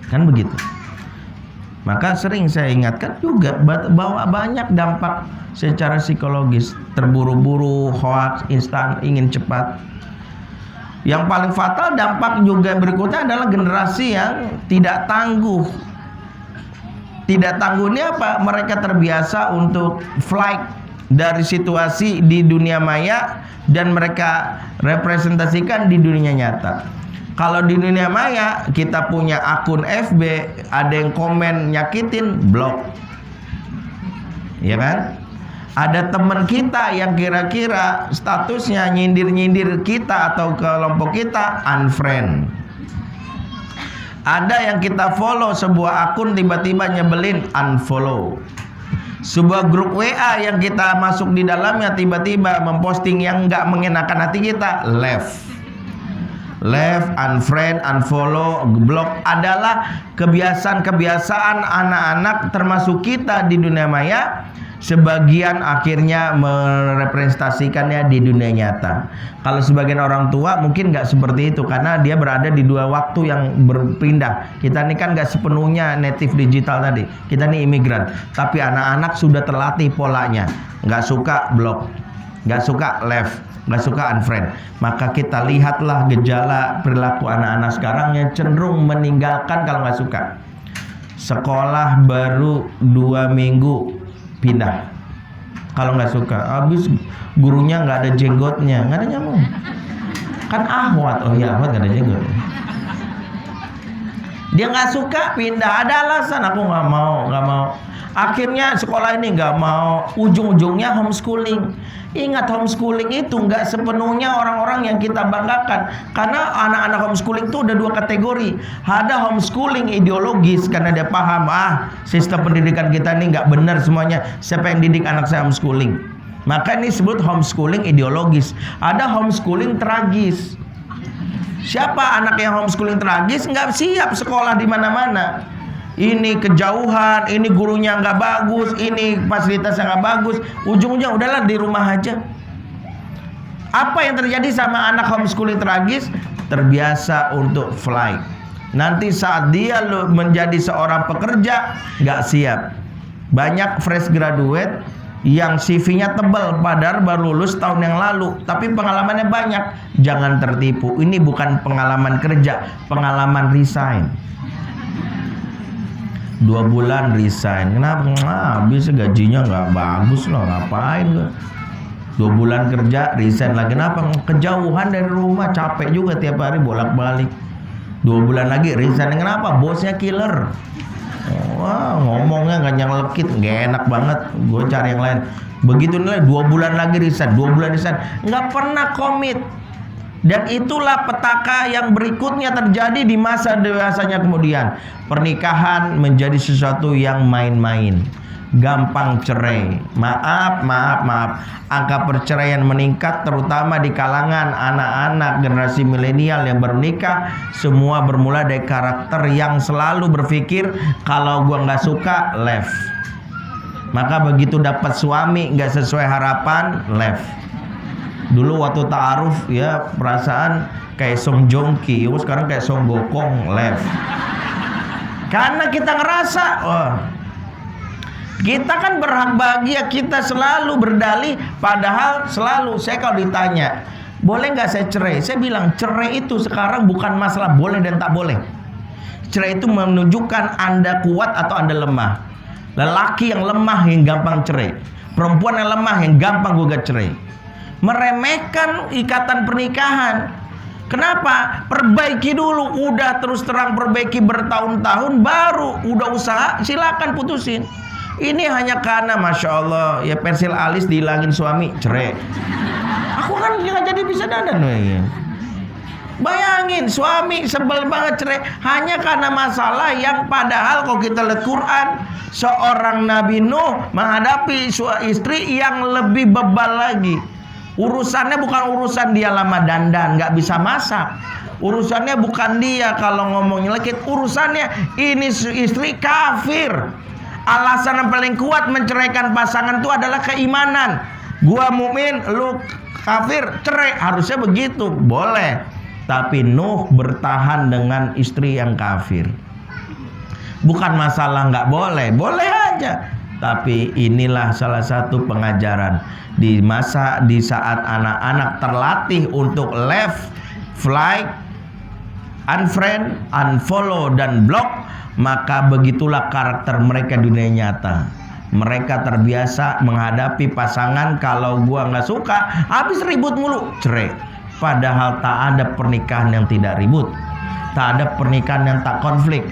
kan begitu. Maka sering saya ingatkan juga bahwa banyak dampak secara psikologis, terburu-buru, hoax, instan, ingin cepat. Yang paling fatal dampak juga berikutnya adalah generasi yang tidak tangguh. Tidak tangguh ini apa? Mereka terbiasa untuk flight dari situasi di dunia maya dan mereka representasikan di dunia nyata. Kalau di dunia maya kita punya akun FB, ada yang komen nyakitin, blok, ya kan? Ada teman kita yang kira-kira statusnya nyindir-nyindir kita atau kelompok kita, unfriend. Ada yang kita follow sebuah akun tiba-tiba nyebelin, unfollow. Sebuah grup WA yang kita masuk di dalamnya tiba-tiba memposting yang nggak mengenakan hati kita, left, unfriend, unfollow, blok. Adalah kebiasaan-kebiasaan anak-anak termasuk kita di dunia maya. Sebagian akhirnya merepresentasikannya di dunia nyata. Kalau sebagian orang tua mungkin nggak seperti itu, karena dia berada di dua waktu yang berpindah. Kita ini kan nggak sepenuhnya native digital tadi. Kita ini imigran. Tapi anak-anak sudah terlatih polanya. Nggak suka blok, nggak suka left, nggak suka unfriend. Maka kita lihatlah gejala perilaku anak-anak sekarang yang cenderung meninggalkan kalau nggak suka. Sekolah baru 2 minggu pindah kalau nggak suka. Habis gurunya nggak ada jenggotnya, nggak ada nyamuk, kan ahwat. Oh ya, ahwat nggak ada jenggot. Dia nggak suka, pindah, ada alasan, aku nggak mau. Akhirnya sekolah ini nggak mau, ujung-ujungnya homeschooling. Ingat, homeschooling itu nggak sepenuhnya orang-orang yang kita banggakan, karena anak-anak homeschooling itu udah 2 kategori. Ada homeschooling ideologis karena dia paham, sistem pendidikan kita ini nggak benar semuanya, siapa yang didik anak saya homeschooling. Maka ini disebut homeschooling ideologis. Ada homeschooling tragis. Siapa anak yang homeschooling tragis? Nggak siap sekolah di mana-mana. Ini kejauhan, ini gurunya nggak bagus, ini fasilitasnya nggak bagus. Ujung-ujungnya udahlah di rumah aja. Apa yang terjadi sama anak homeschooling tragis? Terbiasa untuk fly. Nanti saat dia menjadi seorang pekerja nggak siap. Banyak fresh graduate yang CV-nya tebal padahal baru lulus tahun yang lalu, tapi pengalamannya banyak. Jangan tertipu. Ini bukan pengalaman kerja, pengalaman resign. 2 bulan resign. Kenapa? Habis gajinya nggak bagus loh, ngapain gue? 2 bulan kerja resign lagi. Kenapa? Kejauhan dari rumah, capek juga tiap hari bolak-balik. 2 bulan lagi resign. Kenapa? Bosnya killer. Wah, ngomongnya nggak nyelekit, nggak enak banget. Gue cari yang lain. Begitu nilai 2 bulan lagi resign, 2 bulan resign, nggak pernah komit. Dan itulah petaka yang berikutnya terjadi di masa dewasanya kemudian. Pernikahan menjadi sesuatu yang main-main. Gampang cerai. Maaf. Angka perceraian meningkat terutama di kalangan anak-anak generasi milenial yang baru nikah. Semua bermula dari karakter yang selalu berpikir, kalau gua nggak suka, left. Maka begitu dapat suami nggak sesuai harapan, left. Dulu waktu ta'aruf ya perasaan kayak Song Joong Ki, sekarang kayak Song Gokong, left. Karena kita ngerasa, kita kan berhak bahagia, kita selalu berdalih, padahal selalu saya kalau ditanya, boleh nggak saya cerai? Saya bilang cerai itu sekarang bukan masalah boleh dan tak boleh. Cerai itu menunjukkan Anda kuat atau Anda lemah. Lelaki yang lemah yang gampang cerai, perempuan yang lemah yang gampang gugat cerai. Meremehkan ikatan pernikahan. Kenapa? Perbaiki dulu. Udah terus terang perbaiki bertahun-tahun, baru udah usaha silakan putusin. Ini hanya karena Masya Allah ya pensil alis dihilangin suami, cerai. Aku kan nggak jadi bisa dandan. Bayangin suami sebel banget cerai hanya karena masalah yang padahal kalau kita lihat Quran, seorang Nabi Nuh menghadapi istri yang lebih bebal lagi. Urusannya bukan urusan dia lama dandan, nggak bisa masak. Urusannya bukan dia kalau ngomongnya lekit. Urusannya ini istri kafir. Alasan yang paling kuat menceraikan pasangan itu adalah keimanan. Gua mukmin, lu kafir, cerai. Harusnya begitu, boleh. Tapi Nuh bertahan dengan istri yang kafir. Bukan masalah nggak boleh, boleh aja. Tapi inilah salah satu pengajaran di saat anak-anak terlatih untuk left, flight, unfriend, unfollow dan block, maka begitulah karakter mereka di dunia nyata. Mereka terbiasa menghadapi pasangan, kalau gua nggak suka, habis ribut mulu, cerai. Padahal tak ada pernikahan yang tidak ribut, tak ada pernikahan yang tak konflik.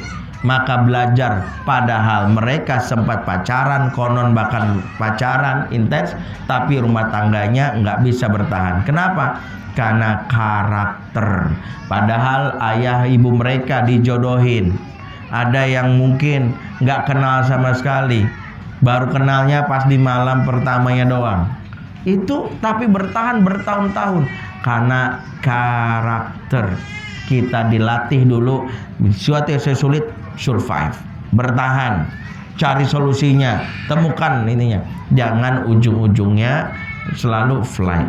Maka belajar, padahal mereka sempat pacaran, konon bahkan pacaran intens, tapi rumah tangganya nggak bisa bertahan. Kenapa? Karena karakter. Padahal ayah ibu mereka dijodohin. Ada yang mungkin nggak kenal sama sekali, baru kenalnya pas di malam pertamanya doang. Itu tapi bertahan bertahun-tahun karena karakter. Kita dilatih dulu, sesuatu yang sulit survive, bertahan, cari solusinya, temukan ininya. Jangan ujung-ujungnya selalu fly.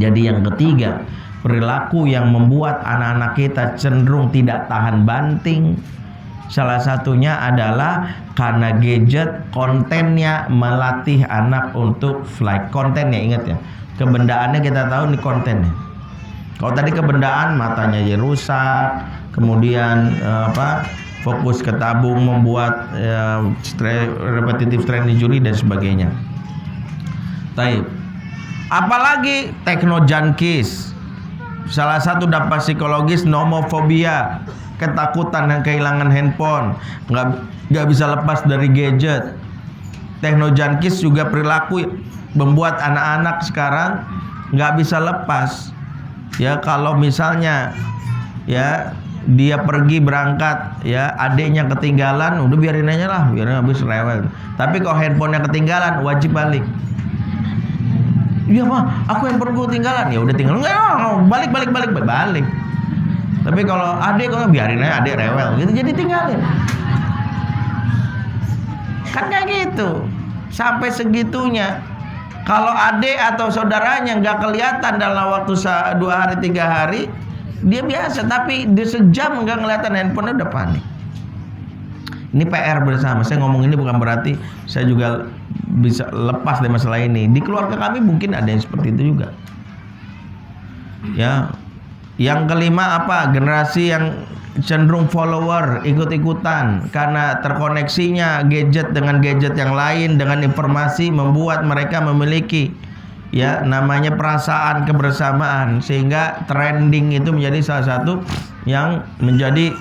Jadi yang ketiga, perilaku yang membuat anak-anak kita cenderung tidak tahan banting. Salah satunya adalah karena gadget, kontennya melatih anak untuk fly. Kontennya, ingat ya, kebendaannya kita tahu nih kontennya. Kalau tadi kebendaan matanya jadi rusak, kemudian fokus ke tabung, membuat repetitive strain injury dan sebagainya. Taib. Apalagi techno-junkies. Salah satu dampak psikologis nomofobia, ketakutan dan kehilangan handphone, nggak bisa lepas dari gadget. Techno-junkies juga perilaku membuat anak-anak sekarang nggak bisa lepas. Ya kalau misalnya ya dia pergi berangkat, ya adiknya ketinggalan, udah biarin aja lah, biarin habis rewel. Tapi kalau handphonenya ketinggalan, wajib balik. Iya mah, aku handphone gue ketinggalan, ya udah tinggal, balik. Tapi kalau adik, kok biarin aja adik rewel, gitu jadi tinggalin. Kan kayak gitu, sampai segitunya. Kalau adik atau saudaranya nggak kelihatan dalam waktu 2 hari 3 hari, dia biasa, tapi di sejam nggak kelihatan handphone udah panik. Ini PR bersama. Saya ngomong ini bukan berarti saya juga bisa lepas dari masalah ini. Di keluarga kami mungkin ada yang seperti itu juga. Ya, yang kelima apa? Generasi yang cenderung follower, ikut-ikutan karena terkoneksinya gadget dengan gadget yang lain, dengan informasi membuat mereka memiliki ya namanya perasaan kebersamaan, sehingga trending itu menjadi salah satu yang menjadi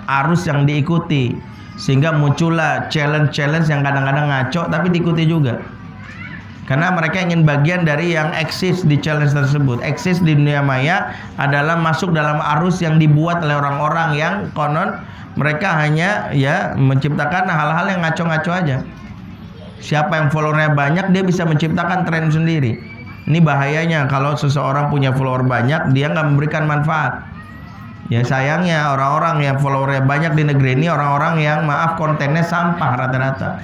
arus yang diikuti, sehingga muncullah challenge yang kadang-kadang ngaco tapi diikuti juga. Karena mereka ingin bagian dari yang eksis di challenge tersebut. Eksis di dunia maya adalah masuk dalam arus yang dibuat oleh orang-orang yang konon mereka hanya ya menciptakan hal-hal yang ngaco-ngaco aja. Siapa yang followernya banyak, dia bisa menciptakan tren sendiri. Ini bahayanya kalau seseorang punya follower banyak, dia nggak memberikan manfaat. Ya sayangnya orang-orang yang followernya banyak di negeri ini orang-orang yang maaf kontennya sampah rata-rata.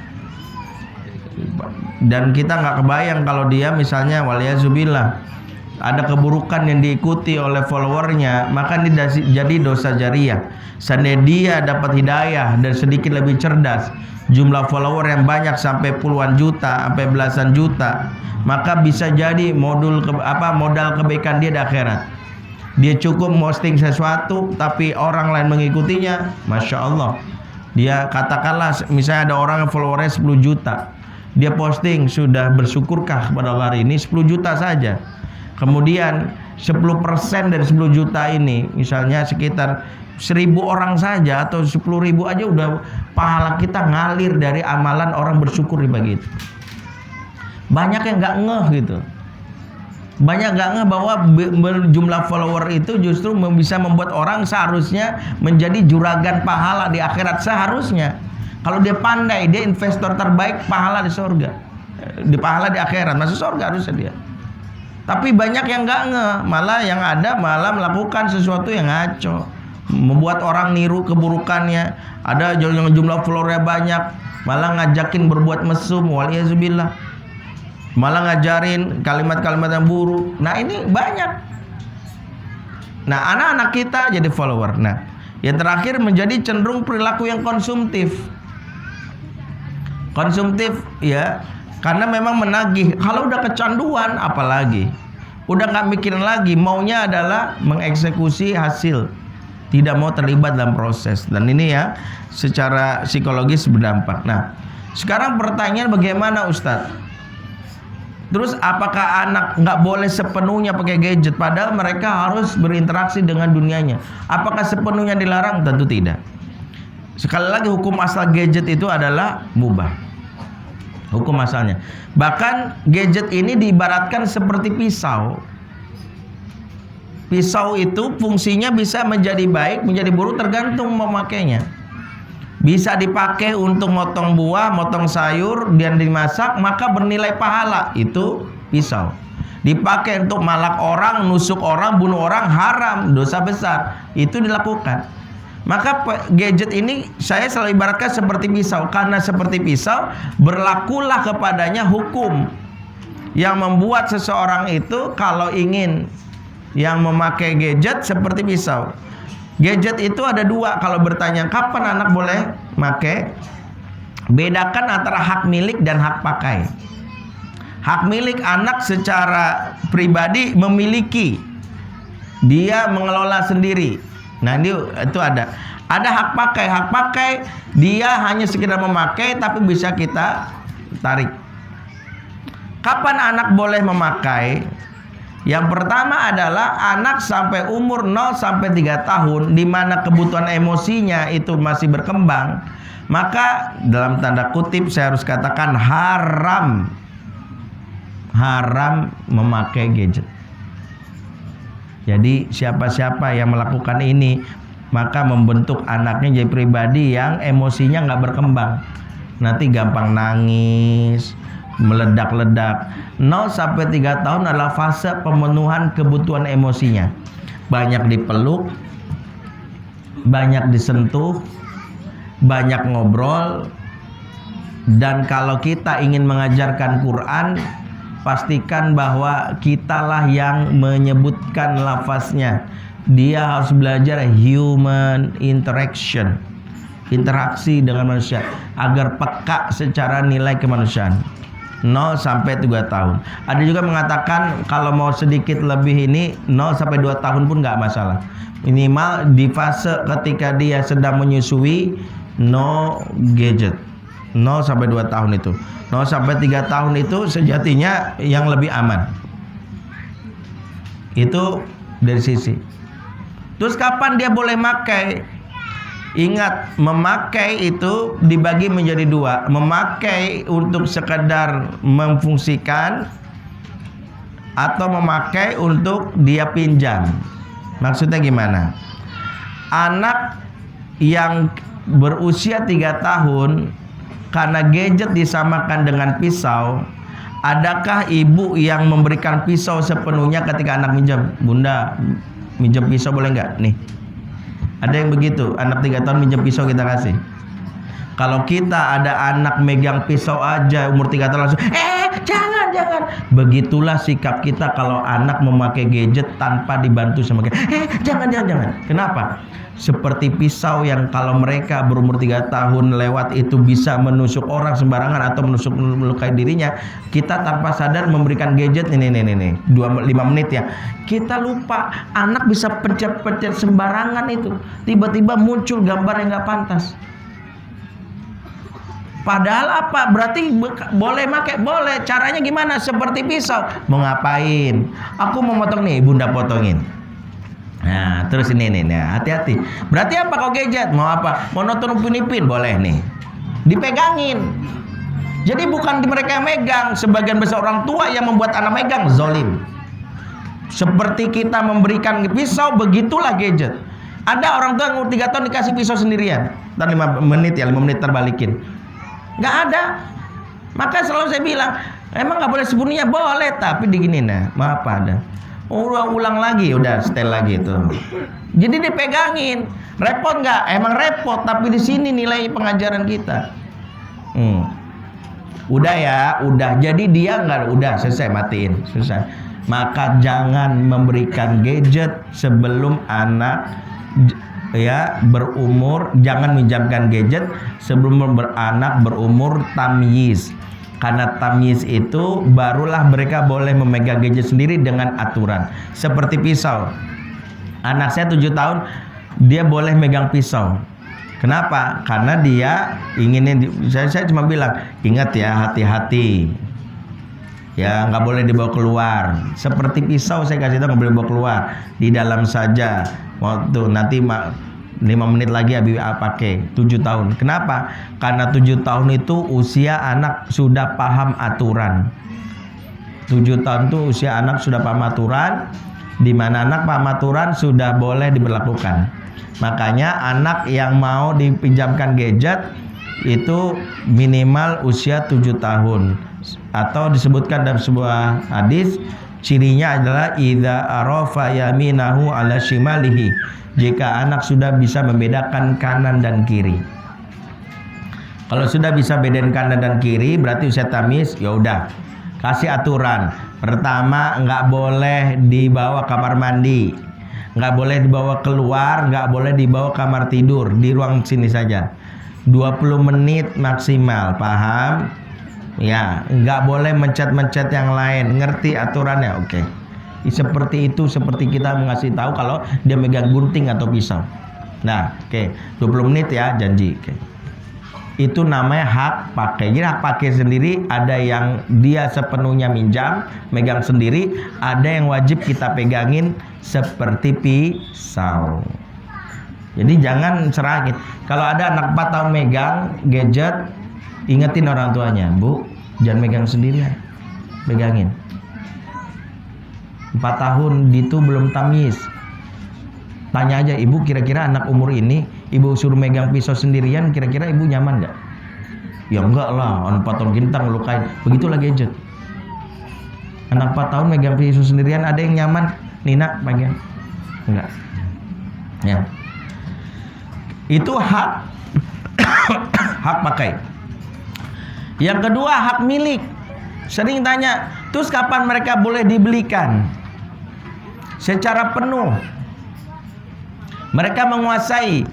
Dan kita nggak kebayang kalau dia misalnya waliyazubillah ada keburukan yang diikuti oleh followernya, maka ini jadi dosa jariah. Seandainya dia dapat hidayah dan sedikit lebih cerdas, jumlah follower yang banyak sampai puluhan juta, sampai belasan juta, maka bisa jadi modal kebaikan dia di akhirat. Dia cukup posting sesuatu tapi orang lain mengikutinya, Masya Allah. Dia katakanlah misalnya ada orang yang followernya 10 juta, dia posting, sudah bersyukurkah kepada Allah hari ini 10 juta saja. Kemudian 10% dari 10 juta ini, misalnya sekitar 1000 orang saja atau 10.000 aja, udah pahala kita ngalir dari amalan orang bersyukur begitu. Banyak yang nggak ngeh gitu. Banyak nggak ngeh bahwa jumlah follower itu justru bisa membuat orang seharusnya menjadi juragan pahala di akhirat. Seharusnya kalau dia pandai, dia investor terbaik pahala di surga, di pahala di akhirat, masuk surga harusnya dia. Tapi banyak yang nggak ngeh, malah yang ada malah melakukan sesuatu yang ngaco, membuat orang niru keburukannya. Ada yang jumlah followernya banyak, malah ngajakin berbuat mesum, waliyazubillah, malah ngajarin kalimat-kalimat yang buruk. Nah ini banyak. Nah anak-anak kita jadi follower. Nah yang terakhir menjadi cenderung perilaku yang konsumtif. Konsumtif ya, karena memang menagih. Kalau udah kecanduan apalagi, udah nggak mikirin lagi, maunya adalah mengeksekusi hasil, tidak mau terlibat dalam proses. Dan ini ya secara psikologis berdampak. Nah sekarang pertanyaan, bagaimana Ustadz? Terus apakah anak nggak boleh sepenuhnya pakai gadget, padahal mereka harus berinteraksi dengan dunianya? Apakah sepenuhnya dilarang? Tentu tidak. Sekali lagi, hukum asal gadget itu adalah mubah. Hukum asalnya. Bahkan gadget ini diibaratkan seperti pisau. Pisau itu fungsinya bisa menjadi baik, menjadi buruk, tergantung memakainya. Bisa dipakai untuk motong buah, motong sayur, dan dimasak, maka bernilai pahala. Itu pisau. Dipakai untuk malak orang, nusuk orang, bunuh orang, haram, dosa besar. Itu dilakukan. Maka gadget ini saya selalu ibaratkan seperti pisau. Karena seperti pisau, berlakulah kepadanya hukum yang membuat seseorang itu kalau ingin yang memakai gadget seperti pisau. Gadget itu ada dua. Kalau bertanya kapan anak boleh pakai, bedakan antara hak milik dan hak pakai. Hak milik, anak secara pribadi memiliki, dia mengelola sendiri. Nah itu ada hak pakai. Hak pakai dia hanya sekedar memakai, tapi bisa kita tarik. Kapan anak boleh memakai? Yang pertama adalah anak sampai umur 0 sampai 3 tahun, di mana kebutuhan emosinya itu masih berkembang, maka dalam tanda kutip saya harus katakan haram memakai gadget. Jadi siapa-siapa yang melakukan ini, maka membentuk anaknya jadi pribadi yang emosinya nggak berkembang. Nanti gampang nangis, meledak-ledak. 0 sampai 3 tahun adalah fase pemenuhan kebutuhan emosinya. Banyak dipeluk, banyak disentuh, banyak ngobrol. Dan kalau kita ingin mengajarkan Quran, pastikan bahwa kitalah yang menyebutkan lafaznya. Dia harus belajar human interaction, interaksi dengan manusia, agar peka secara nilai kemanusiaan. 0 sampai 3 tahun. Ada juga mengatakan kalau mau sedikit lebih ini 0 sampai 2 tahun pun nggak masalah. Minimal di fase ketika dia sedang menyusui, no gadget. 0 sampai 2 tahun itu. 0 sampai 3 tahun itu sejatinya yang lebih aman. Itu dari sisi. Terus kapan dia boleh makai? Ingat, memakai itu dibagi menjadi 2. Memakai untuk sekedar memfungsikan, atau memakai untuk dia pinjam. Maksudnya gimana? Anak yang berusia 3 tahun, karena gadget disamakan dengan pisau, adakah ibu yang memberikan pisau sepenuhnya ketika anak minjam? Bunda, minjam pisau boleh nggak? Nih. Ada yang begitu, anak 3 tahun minjem pisau kita kasih. Kalau kita ada anak megang pisau aja umur 3 tahun langsung, jangan, jangan. Begitulah sikap kita kalau anak memakai gadget tanpa dibantu sama gadget. Jangan. Kenapa? Seperti pisau yang kalau mereka berumur 3 tahun lewat itu bisa menusuk orang sembarangan atau melukai dirinya. Kita tanpa sadar memberikan gadget ini 5 menit ya. Kita lupa anak bisa pencet-pencet sembarangan itu. Tiba-tiba muncul gambar yang nggak pantas. Padahal apa? Berarti boleh pakai, boleh. Caranya gimana? Seperti pisau. Mau ngapain? Aku mau potong nih, bunda potongin. Nah, terus ini hati-hati. Berarti apa kau gadget? Mau apa? Mau nonton Upin Ipin? Boleh nih. Dipegangin. Jadi bukan mereka yang megang. Sebagian besar orang tua yang membuat anak megang, zolim. Seperti kita memberikan pisau, begitulah gadget. Ada orang tua yang 3 tahun dikasih pisau sendirian. Dan 5 menit terbalikin. Nggak ada. Maka selalu saya bilang, emang nggak boleh sepenuhnya, boleh, tapi diginin maaf ada. Ulang lagi, udah setel lagi itu. Jadi dipegangin, repot nggak? Emang repot, tapi di sini nilai pengajaran kita. Udah ya, udah. Jadi dia nggak, udah selesai, matiin, selesai. Maka jangan memberikan gadget sebelum anak berumur, jangan minjamkan gadget sebelum beranak berumur tamyiz. Karena tamyiz itu barulah mereka boleh memegang gadget sendiri dengan aturan. Seperti pisau. Anak saya 7 tahun, dia boleh megang pisau. Kenapa? Karena dia inginin, saya cuma bilang, ingat ya, hati-hati. Ya, nggak boleh dibawa keluar. Seperti pisau saya kasih tahu, nggak boleh dibawa keluar. Di dalam saja. Waktu nanti 5 menit lagi Abi pakai. 7 tahun. Kenapa? Karena 7 tahun itu usia anak sudah paham aturan. 7 tahun itu usia anak sudah paham aturan. Di mana anak paham aturan sudah boleh diberlakukan. Makanya anak yang mau dipinjamkan gadget itu minimal usia 7 tahun. Atau disebutkan dalam sebuah hadis, cirinya adalah idza arafa yaminahu ala shimalihi. Jika anak sudah bisa membedakan kanan dan kiri. Kalau sudah bisa bedain kanan dan kiri, berarti usia tamyiz, ya udah. Kasih aturan. Pertama, nggak boleh dibawa kamar mandi, nggak boleh dibawa keluar, nggak boleh dibawa kamar tidur, di ruang sini saja. 20 menit maksimal, paham? Ya, nggak boleh mencet-mencet yang lain. Ngerti aturannya? Oke. Seperti itu, seperti kita mengasih tahu kalau dia megang gunting atau pisau. Nah, oke. 20 menit ya, janji. Oke. Itu namanya hak pakai. Jadi hak pakai sendiri, ada yang dia sepenuhnya minjam, megang sendiri, ada yang wajib kita pegangin seperti pisau. Jadi jangan serahin. Kalau ada anak 4 tahun megang gadget, ingetin orang tuanya, Bu, jangan megang sendirian, pegangin. 4 tahun itu belum tamyiz. Tanya aja, ibu kira-kira anak umur ini ibu suruh megang pisau sendirian, kira-kira ibu nyaman nggak? Ya enggak lah, anak 4 tahun gintang ngelukain. Begitulah gadget. Anak 4 tahun megang pisau sendirian, ada yang nyaman? Nina pegang? Enggak. Ya. Itu hak hak pakai. Yang kedua, hak milik. Sering tanya, terus kapan mereka boleh dibelikan? Secara penuh. Mereka menguasai.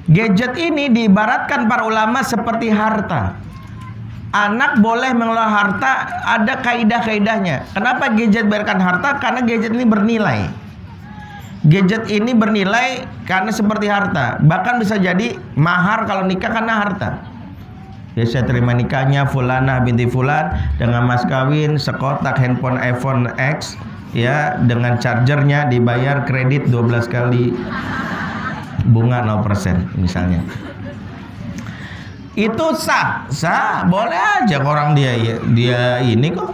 Gadget ini diibaratkan para ulama seperti harta. Anak boleh mengelola harta, ada kaidah-kaidahnya. Kenapa gadget berikan harta? Karena gadget ini bernilai. Gadget ini bernilai karena seperti harta. Bahkan bisa jadi mahar kalau nikah karena harta. Ya, saya terima nikahnya Fulana binti Fulan dengan mas kawin sekotak handphone iPhone X, ya, dengan chargernya, dibayar kredit 12 kali, bunga 0% misalnya. Itu sah, boleh aja orang dia ini kok,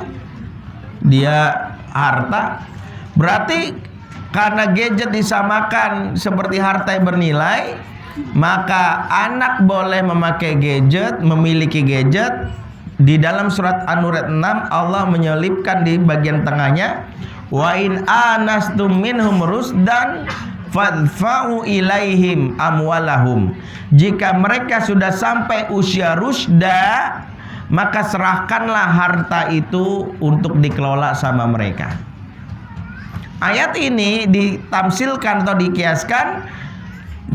dia harta. Berarti karena gadget disamakan seperti harta yang bernilai, maka anak boleh memakai gadget, memiliki gadget. Di dalam surat An-Nur 6 Allah menyelipkan di bagian tengahnya, wa in anastum minhum rusdan fadfa'u ilaihim amwalahum. Jika mereka sudah sampai usia rusda, maka serahkanlah harta itu untuk dikelola sama mereka. Ayat ini ditamsilkan atau dikiaskan,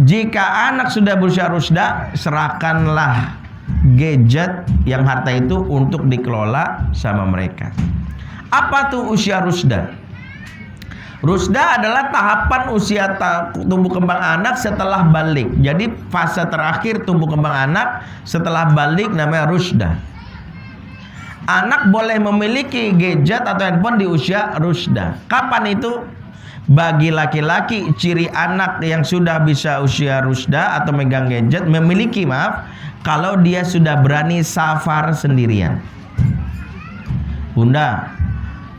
jika anak sudah berusia rusda, serahkanlah gadget yang harta itu untuk dikelola sama mereka. Apa tuh usia rusda? Rusda adalah tahapan usia tumbuh kembang anak setelah balik. Jadi fase terakhir tumbuh kembang anak setelah balik namanya rusda. Anak boleh memiliki gadget atau handphone di usia rusda. Kapan itu? Bagi laki-laki, ciri anak yang sudah bisa usia rusda atau megang gadget kalau dia sudah berani safar sendirian. Bunda,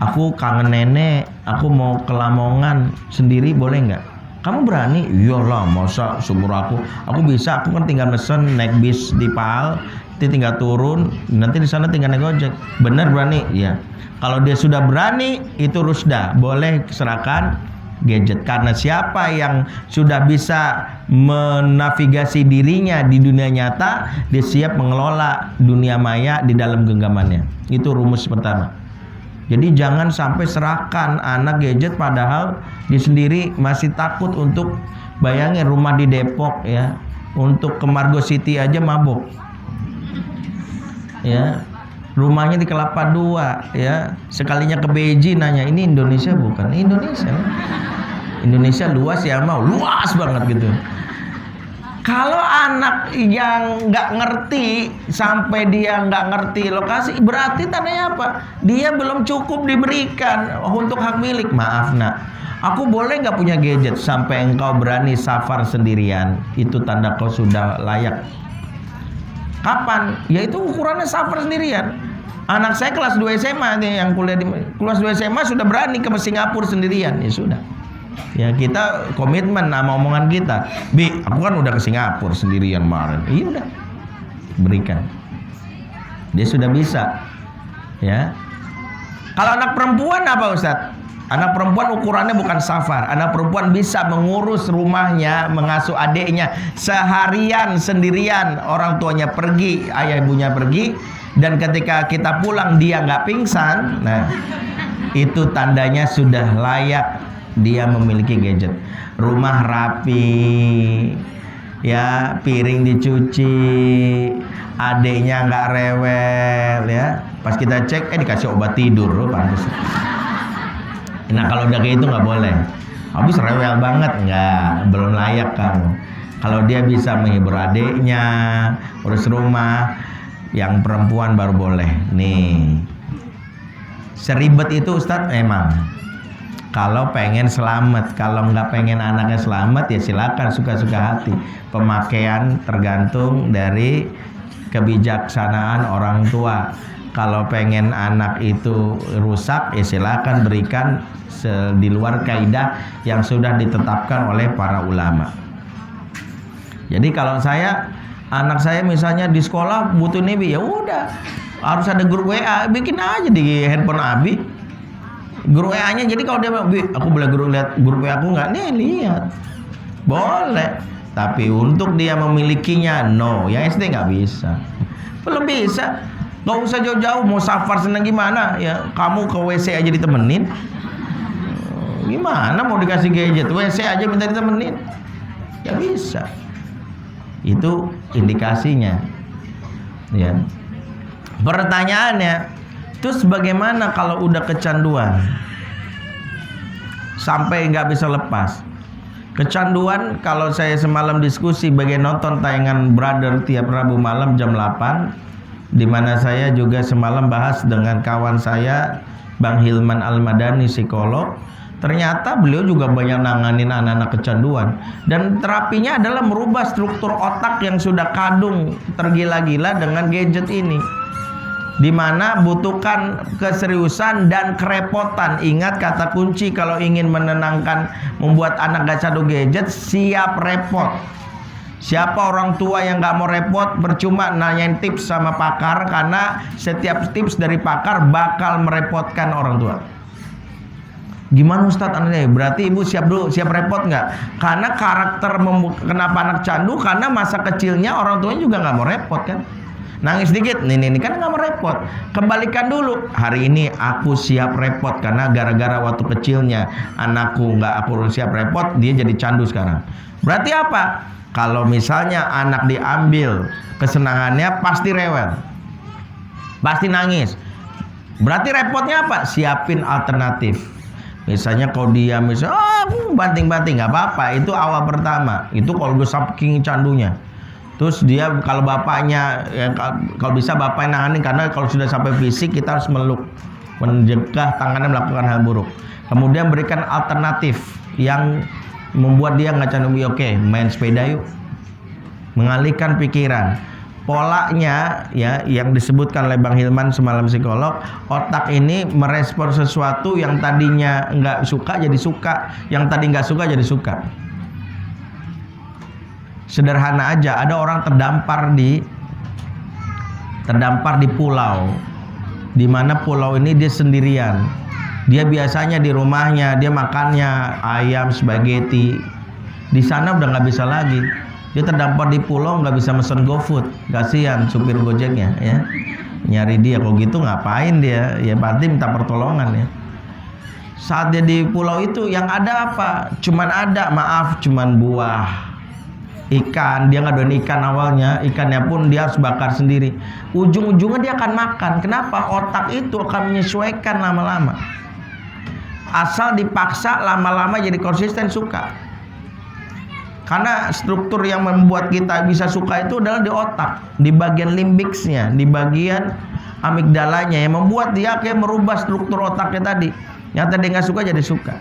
aku kangen nenek, aku mau ke Lamongan sendiri, boleh nggak? Kamu berani? Iyalah, masa seumur aku bisa, aku kan tinggal mesen naik bis di Pal, nanti tinggal turun, nanti di sana tinggal naik ojek. Bener berani? Iya. Kalau dia sudah berani, itu rusda, boleh serahkan gadget. Karena siapa yang sudah bisa menavigasi dirinya di dunia nyata, dia siap mengelola dunia maya di dalam genggamannya. Itu rumus pertama. Jadi jangan sampai serahkan anak gadget padahal dia sendiri masih takut. Untuk bayangin rumah di Depok ya, untuk ke Margo City aja mabuk ya, rumahnya di Kelapa Dua ya, sekalinya ke Beji nanya, ini Indonesia bukan? Indonesia luas ya, mau luas banget gitu. Kalau anak yang nggak ngerti, sampai dia nggak ngerti lokasi, berarti tandanya apa? Dia belum cukup diberikan untuk hak milik. Maaf nak, aku boleh nggak punya gadget sampai engkau berani safar sendirian? Itu tanda kau sudah layak. Kapan? Yaitu ukurannya safar sendirian. Anak saya kelas 2 SMA nih, yang kuliah di kelas 2 SMA sudah berani ke Singapura sendirian. Ya sudah. Ya kita komitmen sama omongan kita. Bi, aku kan udah ke Singapura sendirian kemarin. Iya udah, berikan. Dia sudah bisa. Ya. Kalau anak perempuan apa Ustadz? Anak perempuan ukurannya bukan safar. Anak perempuan bisa mengurus rumahnya, mengasuh adiknya seharian sendirian. Orang tuanya pergi, ayah ibunya pergi, dan ketika kita pulang dia nggak pingsan. Nah, itu tandanya sudah layak dia memiliki gadget. Rumah rapi, ya, piring dicuci, adiknya nggak rewel, ya. Pas kita cek, dikasih obat tidur, loh, pantas. Nah kalau udah kayak itu nggak boleh. Habis rewel banget, nggak, belum layak kamu. Kalau dia bisa menghibur adiknya, urus rumah, yang perempuan baru boleh. Nih, seribet itu Ustadz emang. Kalau pengen selamat, kalau nggak pengen anaknya selamat ya silakan, suka-suka hati. Pemakaian tergantung dari kebijaksanaan orang tua. Kalau pengen anak itu rusak ya silakan berikan di luar kaidah yang sudah ditetapkan oleh para ulama. Jadi kalau anak saya misalnya di sekolah butuh nih, ya udah harus ada grup WA, bikin aja di handphone Abi. Grup WA-nya, jadi kalau dia bilang, Bi, aku boleh lihat grup WA aku nggak? Nih lihat, boleh. Tapi untuk dia memilikinya, no. Yang SD nggak bisa, belum bisa. Nggak usah jauh-jauh, mau safar senang gimana? Ya kamu ke WC aja ditemenin. Gimana mau dikasih gadget? WC aja minta ditemenin, nggak bisa. Itu indikasinya. Ya. Pertanyaannya, terus bagaimana kalau udah kecanduan sampai nggak bisa lepas? Kecanduan, kalau saya semalam diskusi bagian nonton tayangan Brother tiap Rabu malam jam 8, di mana saya juga semalam bahas dengan kawan saya Bang Hilman Al-Madani, psikolog. Ternyata beliau juga banyak nanganin anak-anak kecanduan, dan terapinya adalah merubah struktur otak yang sudah kadung tergila-gila dengan gadget ini, di mana butuhkan keseriusan dan kerepotan. Ingat kata kunci kalau ingin menenangkan, membuat anak gak candu gadget, siap repot. Siapa orang tua yang gak mau repot, percuma nanyain tips sama pakar, karena setiap tips dari pakar bakal merepotkan orang tua. Gimana Ustadz anaknya? Berarti ibu siap dulu, siap repot nggak? Karena karakter kenapa anak candu, karena masa kecilnya orang tuanya juga nggak mau repot kan. Nangis dikit, ini kan nggak merepot. Kembalikan dulu. Hari ini aku siap repot karena gara-gara waktu kecilnya anakku nggak aku siap repot, dia jadi candu sekarang. Berarti apa? Kalau misalnya anak diambil kesenangannya, pasti rewel, pasti nangis. Berarti repotnya apa? Siapin alternatif. Misalnya kalau dia banting-banting, nggak apa-apa. Itu awal pertama. Itu kalau udah saking candunya. Terus dia kalau bapaknya, ya, kalau bisa bapak yang nanganin, karena kalau sudah sampai fisik kita harus meluk, mencegah tangannya melakukan hal buruk. Kemudian berikan alternatif yang membuat dia nggak candu. Oke, main sepeda yuk, mengalihkan pikiran. Polanya ya yang disebutkan oleh Bang Hilman semalam, psikolog, otak ini merespon sesuatu yang tadinya nggak suka jadi suka, yang tadi nggak suka jadi suka. Sederhana aja, ada orang terdampar di pulau, di mana pulau ini dia sendirian. Dia biasanya di rumahnya dia makannya ayam, spaghetti. Di sana udah nggak bisa lagi. Dia terdampar di pulau, nggak bisa mesen GoFood. Kasihan supir Gojeknya ya. Nyari dia, kalau gitu ngapain dia? Ya berarti minta pertolongan ya. Saat dia di pulau itu yang ada apa? Cuman buah, ikan. Dia nggak doyan ikan awalnya, ikannya pun dia harus bakar sendiri. Ujung-ujungnya dia akan makan. Kenapa? Otak itu akan menyesuaikan lama-lama. Asal dipaksa, lama-lama jadi konsisten suka. Karena struktur yang membuat kita bisa suka itu adalah di otak, di bagian limbiksnya, di bagian amigdalanya, yang membuat dia kayak merubah struktur otaknya tadi. Yang tadi nggak suka jadi suka.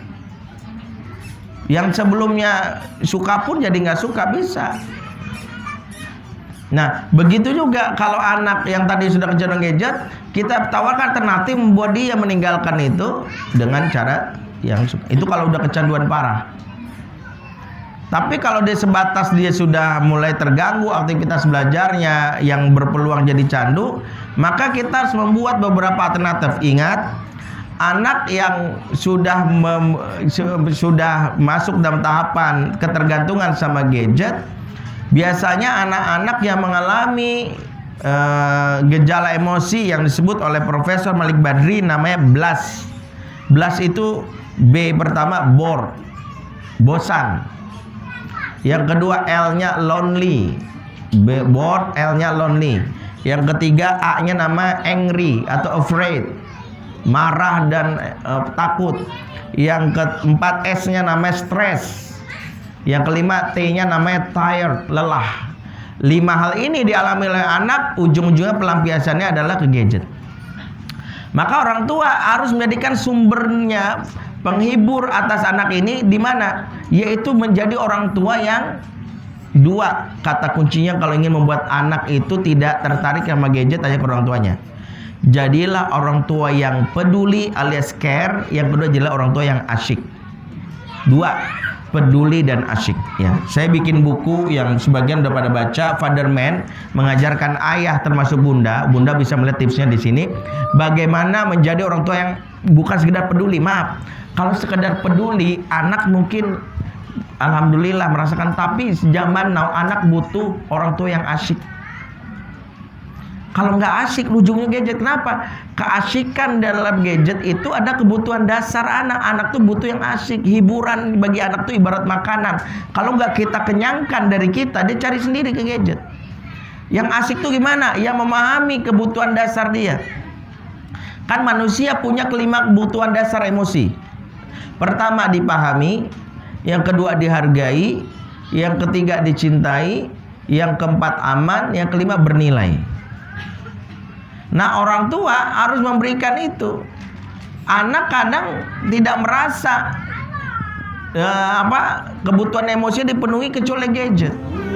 Yang sebelumnya suka pun jadi nggak suka, bisa. Nah, begitu juga kalau anak yang tadi sudah kecanduan gadget, kita tawarkan alternatif membuat dia meninggalkan itu dengan cara yang suka. Itu kalau udah kecanduan parah. Tapi kalau dia sebatas dia sudah mulai terganggu aktivitas belajarnya yang berpeluang jadi candu, maka kita harus membuat beberapa alternatif. Ingat, anak yang sudah masuk dalam tahapan ketergantungan sama gadget, biasanya anak-anak yang mengalami gejala emosi yang disebut oleh Profesor Malik Badri namanya BLAS. BLAS itu B pertama bosan. Yang kedua L-nya lonely. Bored, L-nya lonely. Yang ketiga A-nya nama angry atau afraid. Marah dan takut. Yang keempat S-nya namanya stress. Yang kelima T-nya namanya tired, lelah. 5 hal ini dialami oleh anak, ujung-ujungnya pelampiasannya adalah ke gadget. Maka orang tua harus menjadikan sumbernya penghibur atas anak ini di mana? Yaitu menjadi orang tua yang dua. Kata kuncinya kalau ingin membuat anak itu tidak tertarik sama gadget, tanya ke orang tuanya. Jadilah orang tua yang peduli alias care. Yang kedua jadilah orang tua yang asyik. 2, peduli dan asyik ya. Saya bikin buku yang sebagian udah pada baca, Father Man, mengajarkan ayah termasuk bunda. Bunda bisa melihat tipsnya di sini. Bagaimana menjadi orang tua yang bukan sekedar peduli. Maaf, kalau sekedar peduli, anak mungkin alhamdulillah merasakan, tapi zaman now anak butuh orang tua yang asyik. Kalau nggak asyik, ujungnya gadget. Kenapa? Keasyikan dalam gadget itu ada kebutuhan dasar anak. Anak tuh butuh yang asyik. Hiburan bagi anak tuh ibarat makanan. Kalau nggak kita kenyangkan dari kita, dia cari sendiri ke gadget. Yang asyik tuh gimana? Ya memahami kebutuhan dasar dia. Kan manusia punya 5 kebutuhan dasar emosi. Pertama dipahami, yang kedua dihargai, yang ketiga dicintai, yang keempat aman, yang kelima bernilai. Nah, orang tua harus memberikan itu. Anak kadang tidak merasa kebutuhan emosinya dipenuhi kecuali gadget.